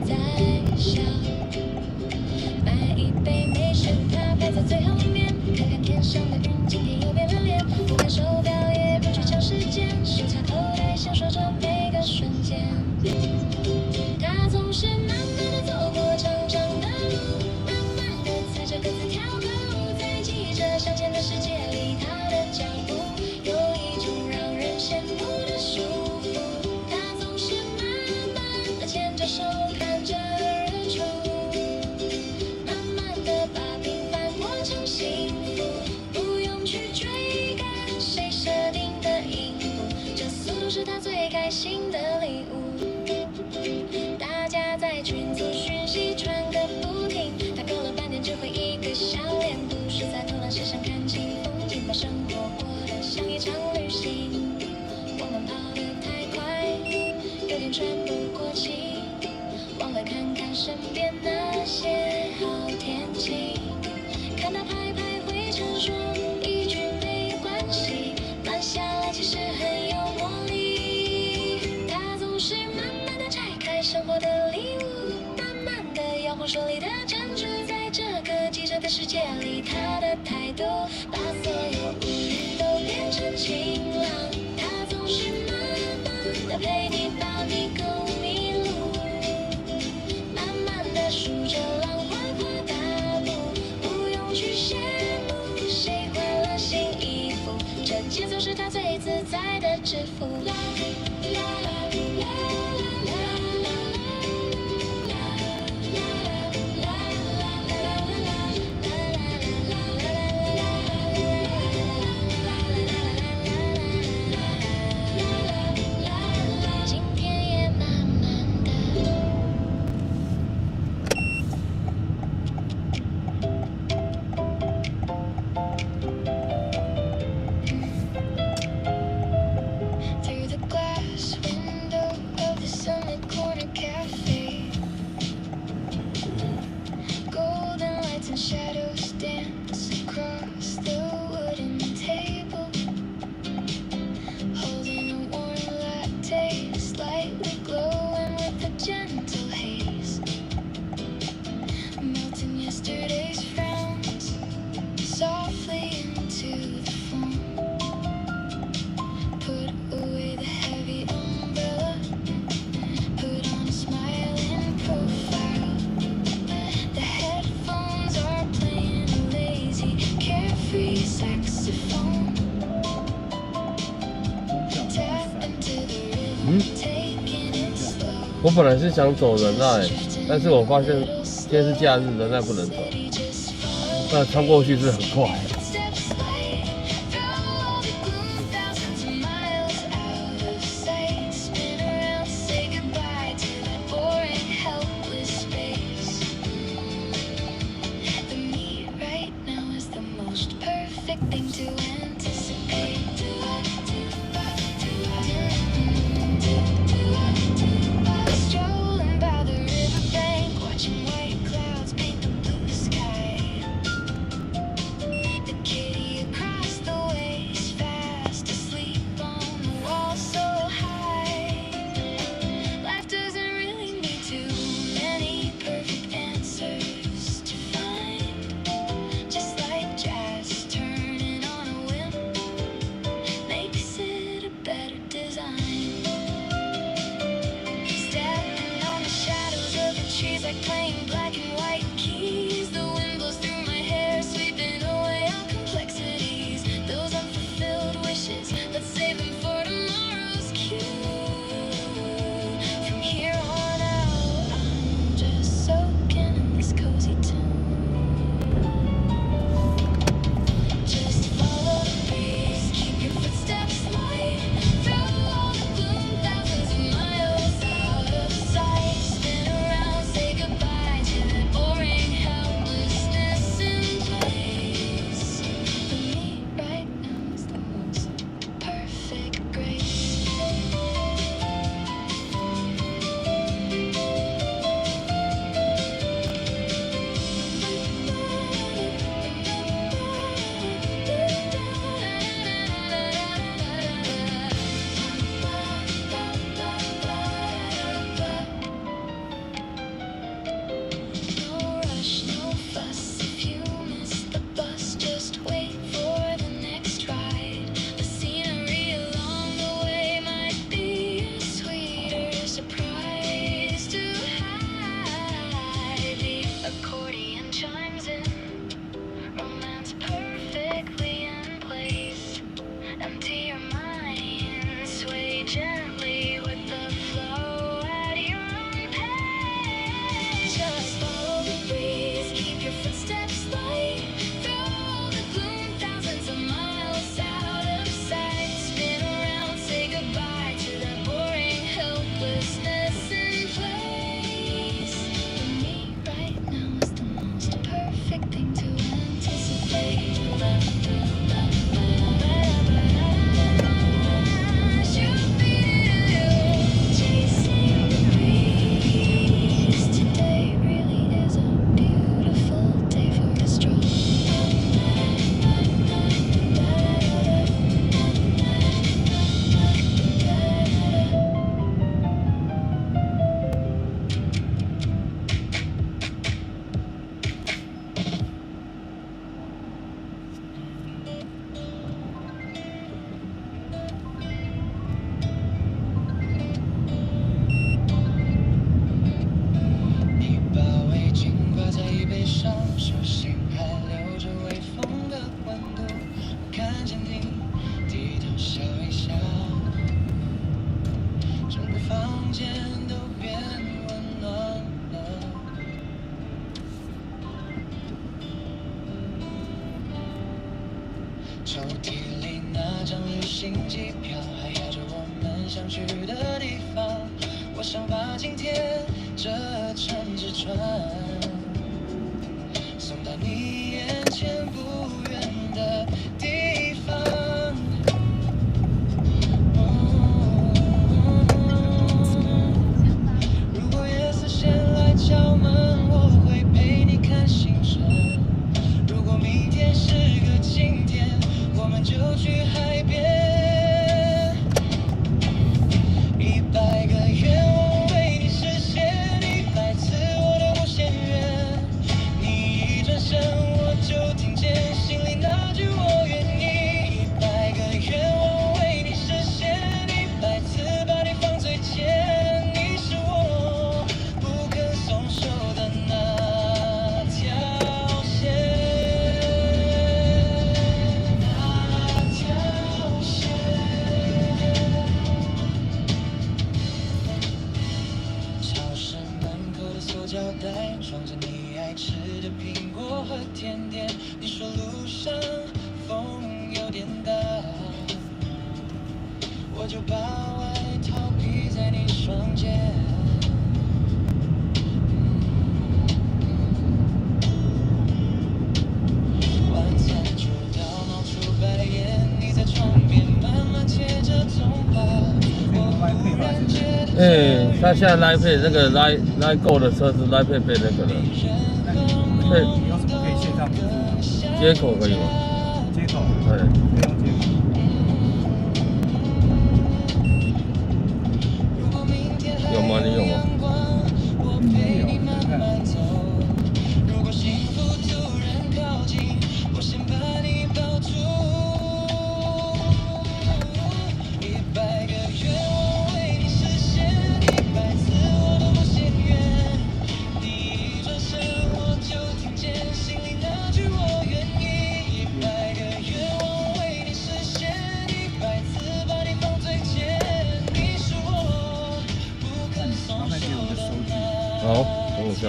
在笑。买一杯美式，他排在最后面，看看天上的云，今天又变了脸。不看手表，也不去抢时间，手插口袋，享受着每个瞬间。他总是慢慢地走过长长的路，慢慢地踩着各自跳个舞，在记着向前的世界里，他的脚步有一种让人羡慕的舒服。他总是慢慢地牵着手，看着日出，慢慢地把平凡过成幸福，不用去追赶谁设定的音符，这速度是他最开心的礼物。大家在群组讯息传个不停，他搞了半天只回一个笑脸，不是在偷懒，是想看清风景，把生活过得像一场旅行。我们跑得太快，有点喘不过气，忘了看看身边那些好天气。看他拍拍灰尘，说一句没有关系，慢下来其实很有魔力。他总是慢慢地拆开生活的礼物，慢慢地摇晃手里的珍珠，在这个急着的世界里，他的态度把所有乌云都变成晴朗。他总是慢慢地陪你，把你够迷路，慢慢地数着浪花跨大步，不用去羡慕谁换了新衣服，这节奏是他最自在的制服。啦啦啦啦今天也慢慢的。Through the glass window of the sunlit corner cafe, golden lights and shadows dance across the wooden table, holding a warm latte, slightly glowing with a gentle haze, melting yesterday's frowns softly into the foam. Put away the heavy umbrella, put on a smiling profile. The headphones are playing a lazy, carefree saxophone. Tap into the rhythm, taking it slow. 我本来是想走仁爱，但是我发现今天是假日，仁爱不能走。那穿过去是很快。 Steps light through all the gloom, thousands of miles out of sight. Spin around, say goodbye to that boring, helpless space. The me right now is the most perfect thing to anticipate. like playing black and white keys. The wind blows through my hair, sweeping away all complexities. Those unfulfilled wishes, let's save them for tomorrow's cue. From here on out, I'm just soaking in this cozy tune. Just follow the breeze, keep your footsteps light. Through all the gloom, thousands of miles out of sight. Spin around, say goodbye to that boring helplessness in place. For me, right now is the most perfect grace. No rush, no fuss. If you miss the bus, just wait for the next ride. The scenery along the way might be a sweeter surprise to hide. The accordion chimes in, romance perfectly in place. Empty your mind, sway gently with the flow at your own pace. Just follow the breeze, keep your footsteps light. Through all the gloom, thousands of miles out of sight. Spin around, say goodbye to that boring helplessness in place. For me, right now is the most perfect thing to anticipate. Chasing the breeze. Today really is a beautiful day for a stroll.一把围巾挂在椅背上，手心还留着微风的温度。我看见你低头笑一笑，整个房间都变温暖了。抽屉里那张旅行机票，还压着我们想去的地方。我想把今天这乘纸船送到你眼前不远的地方。如果夜色先来敲门，我会陪你看星辰。如果明天是个晴天，我们就去海边。100个愿望为你实现，100次我的无限远。你一转身，我就听见心里那句我愿意。100个愿望为你实现，100次把你放最前。你是我不肯松手的那条线，那条线。超市门口的塑胶袋装着你爱吃的苹果和甜点。你说路上风有点大，我就把外套披在你双肩。晚餐煮到冒出白烟，你在床边慢慢切着葱花。我忽然觉得他现在来配那个来购的车子来配备那个了，对，你用什么可以线上支付？接口可以吗？接口对，可以用接口。有吗？你有吗？如果幸福突然靠近，我先把你抱住。100个愿望为你实现，100次我都不嫌远。你好，等我一下。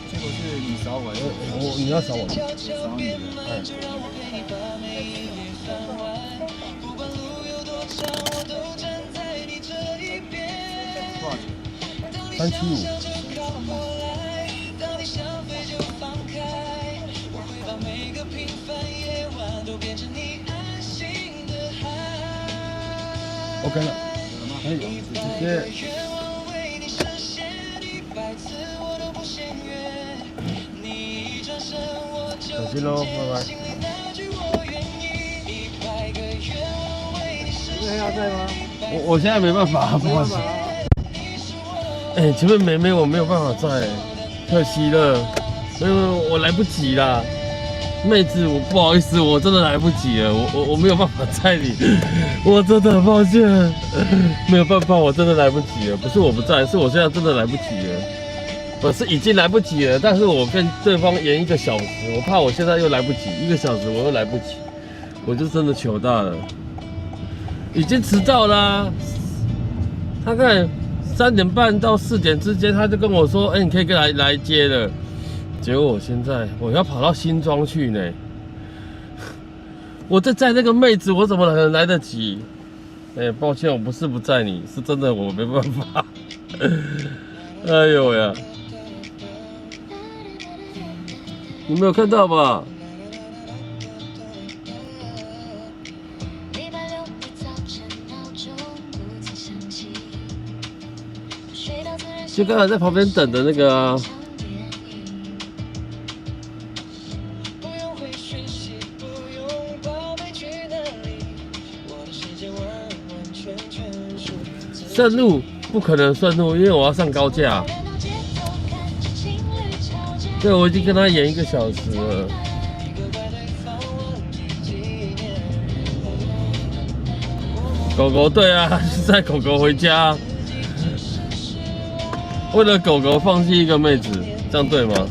结果是你扫我的，你要扫我的。扫你的。多少钱375。OK 了，可以，谢谢。小心喽，拜拜。今天要在吗？我现在没办法，不好意思。前面妹妹我没有办法载，可惜了，因为我来不及啦。妹子，我不好意思，我真的来不及了，我没有办法载你，我真的很抱歉，没有办法，我真的来不及了。不是我不在，是我现在真的来不及了。我是已经来不及了，但是我跟对方延1个小时，我怕我现在又来不及，1个小时我又来不及，我就真的糗大了，已经迟到啦。大概3点半到4点之间，他就跟我说，你可以来接了。结果我要跑到新庄去呢，我在载那个妹子，我怎么可能来得及？抱歉，我不是不载你，是真的我没办法。哎呦呀，你没有看到吧？就刚才在旁边等的那个啊。顺路不可能顺路，因为我要上高架。对，我已经跟他延1个小时了。狗狗，对啊，是载狗狗回家。为了狗狗放弃1个妹子，这样对吗？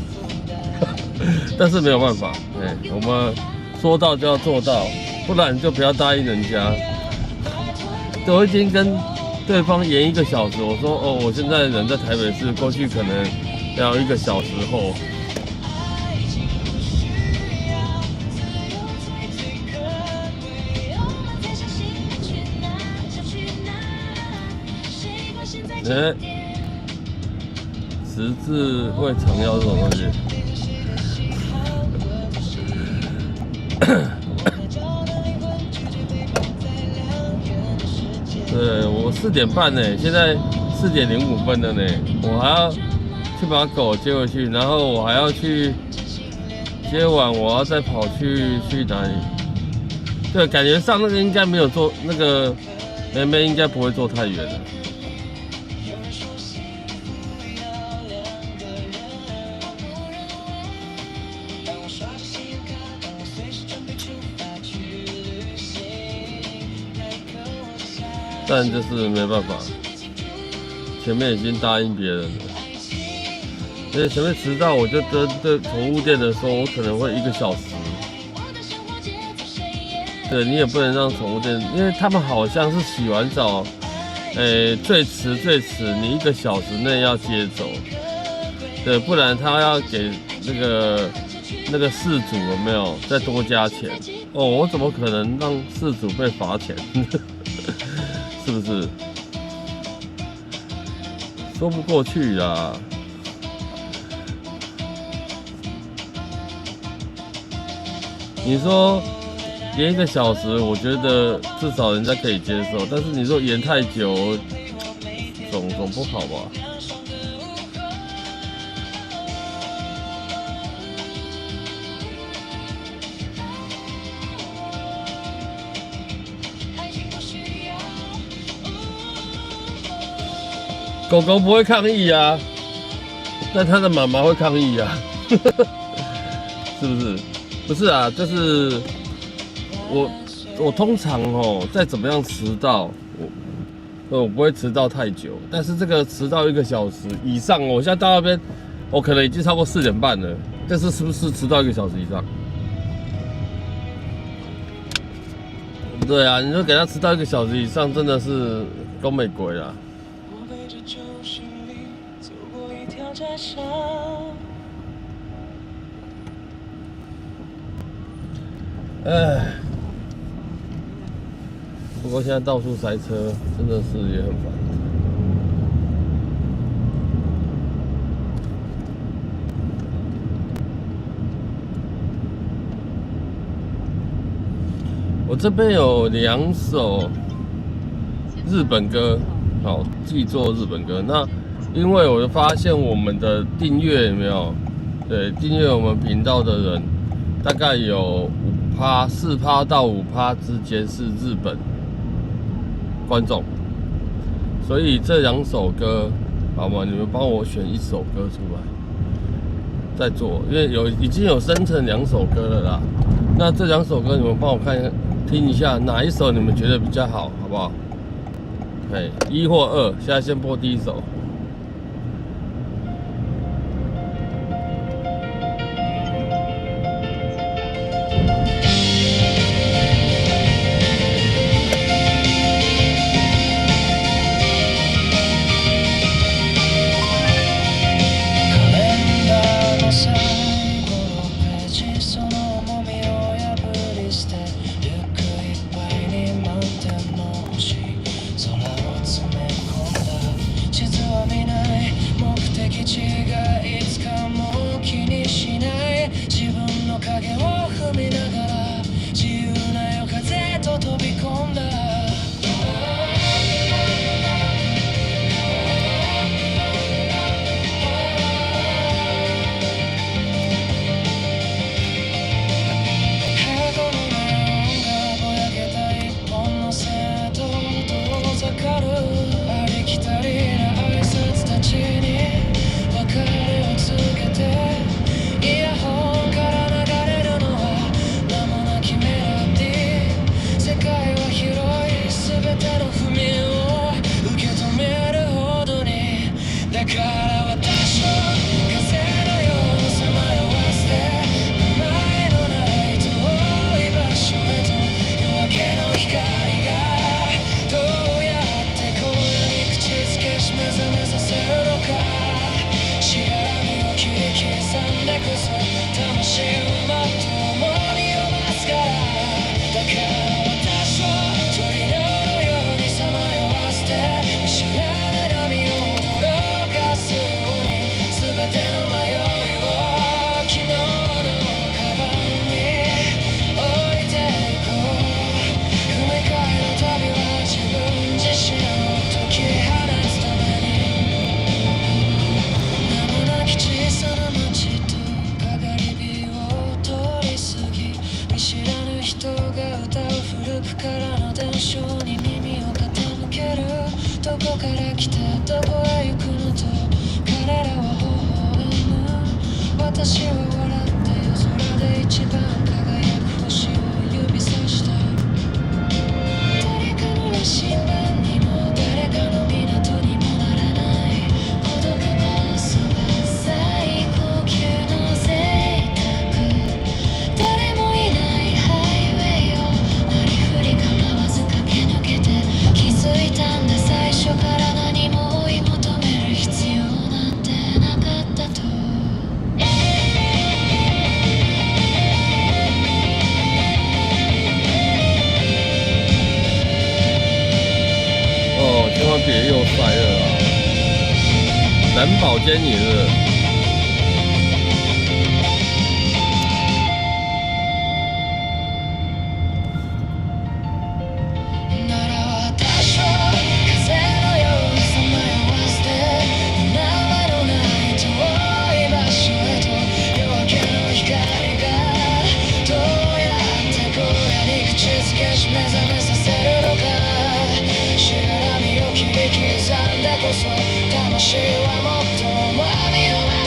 但是没有办法，我们说到就要做到，不然就不要答应人家。我已经跟对方延1个小时，我说我现在人在台北市，过去可能要1个小时后。十字胃肠药这种东西，对我4点半呢，现在4点05分了呢，我还要去把狗接回去，然后我还要去接完，我要再跑去哪里？对，感觉上那个应该没有坐，那个妹妹应该不会坐太远的。但就是没办法，前面已经答应别人了，因为前面迟到，我就跟对宠物店的说，我可能会1个小时。对你也不能让宠物店，因为他们好像是洗完澡，最迟你1个小时内要接走，对，不然他要给那个事主有没有再多加钱？我怎么可能让事主被罚钱？是不是？说不过去啦。你说延1个小时，我觉得至少人家可以接受，但是你说延太久，总不好吧？狗狗不会抗议啊，但它的妈妈会抗议啊，是不是？不是啊，就是我通常再怎么样迟到，我不会迟到太久，但是这个迟到1个小时以上，我现在到那边，我可能已经超过4点半了，但是是不是迟到1个小时以上？对啊，你就给他迟到1个小时以上，真的是都没鬼啦。我背着旧行李走过一条窄巷，唉，不过现在到处塞车，真的是也很烦。我这边有2首日本歌，好，记作日本歌。那因为我发现我们的订阅有没有？对，订阅我们频道的人，大概有4%到5%之间是日本观众，所以这2首歌，好吗？你们帮我选1首歌出来，再做，因为已经有生成2首歌了啦。那这2首歌你们帮我看听一下，哪一首你们觉得比较好，好不好？哎，1或2，现在先播第1首。别又塞了啊！人保监也是。魂はもっと網を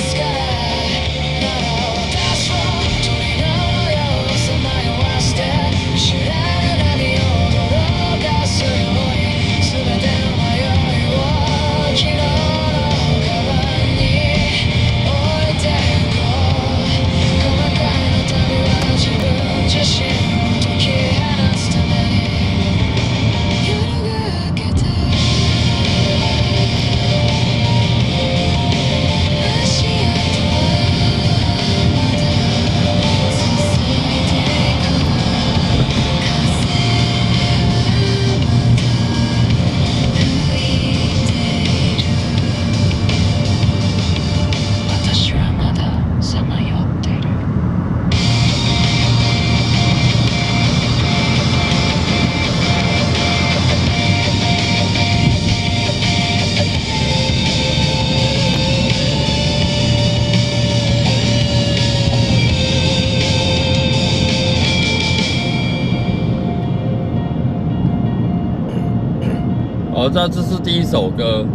我知道这是第一首歌，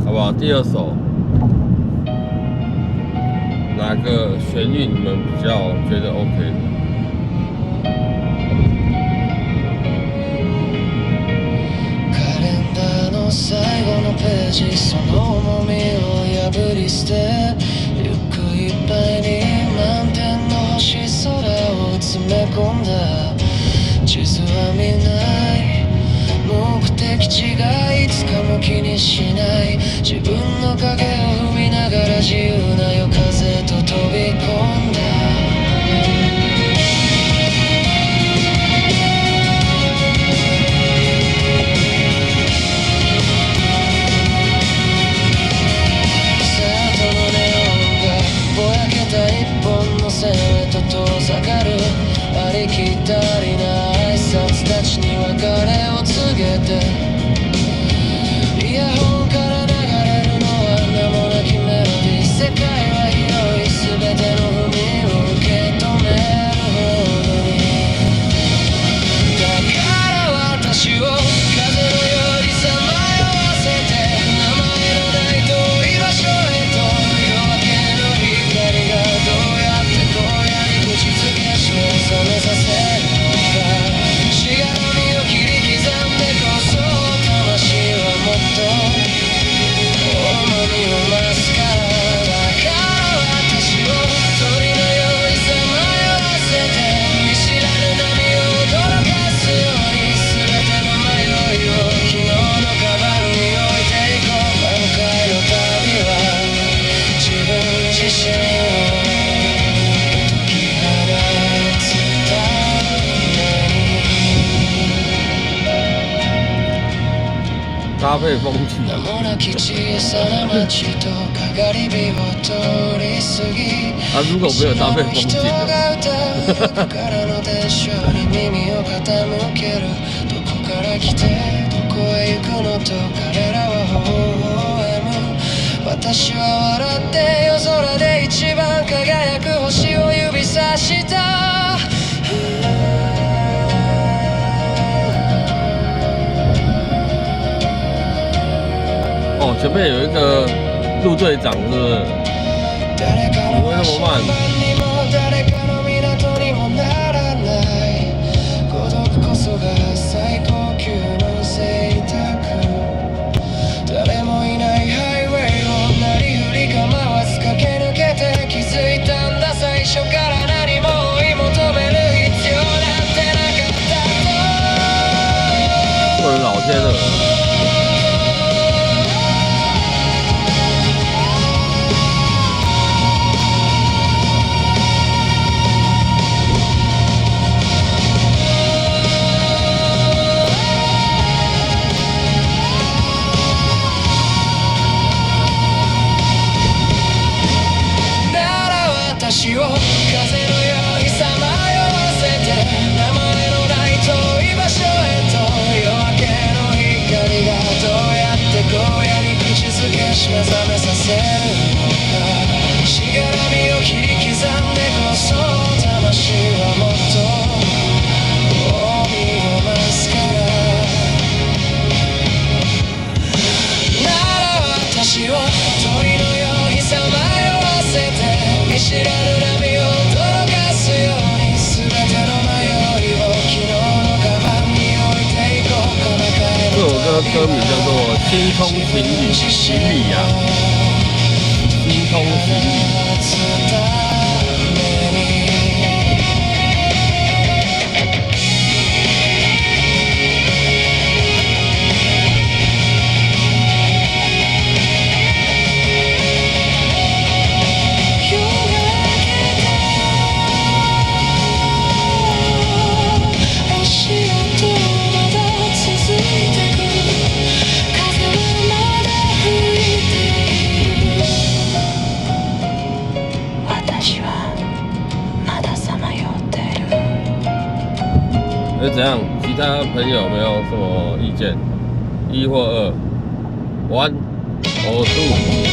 好不好？第二首哪个旋律你们比较觉得 OK 的？カレンダーの最後のページ、その重みを破り捨て、リュックいっぱいに満天の星空を詰め込んだ。地図は見ない目的地がいつかも気にしない。自分の影を踏みながら自由な夜風と飛び込んだ。スタートのネオンがぼやけた一本の線へと遠ざかる。ありきたりな挨拶たちに別れを告げて、イヤホンから流れるのは名もなきメロディー。世界は広い、全ての海を受け止めるほどに。だから私を風のようにさまよわせて、名前のない遠い場所へと。夜明けの光がどうやって荒野に口づけし目覚めさせるのか。しがらみを切り刻んでこそ魂はもっと重みを増すから。だから私を鳥のようにさまよわせて、見知らぬ波を驚かすように。全ての迷いを昨日のカバンに置いていこう。今回の旅は自分自身を解き放つために。搭配风气，名もなき小さな街とかがり火を通り過ぎ。啊，如果没有搭配风景人的，が歌う横からの伝承に耳を傾ける。どこから来てどこへ行くのと彼らは微笑む。私は笑って夜空で一番輝く星を指さした。哦，前面有一个陆队长，是不是？誰かの足場不会那么慢。にも誰かの港にもならない。孤独こそが最高級の贅沢。誰もいないハイウェイをなりふり構わず駆け抜けて気づいたんだ。最初から何も追い求める必要なんてなかったと。我的老天鹅！私を風のようにさまよわせて、名前のない遠い場所へと。夜明けの光がどうやって荒野に口づけし目覚めさせるのか。しがらみを切り刻んでこそ魂はもっと重みを増すから。なら私を鳥のようにさまよわせて、見知らぬ波を驚かすように。全ての迷いを昨日のカバンに置いていこう。这首歌歌名叫做《星空行旅》，行李呀、星空行旅。怎样？其他朋友有没有什么意见？1或2 ，1 or 2。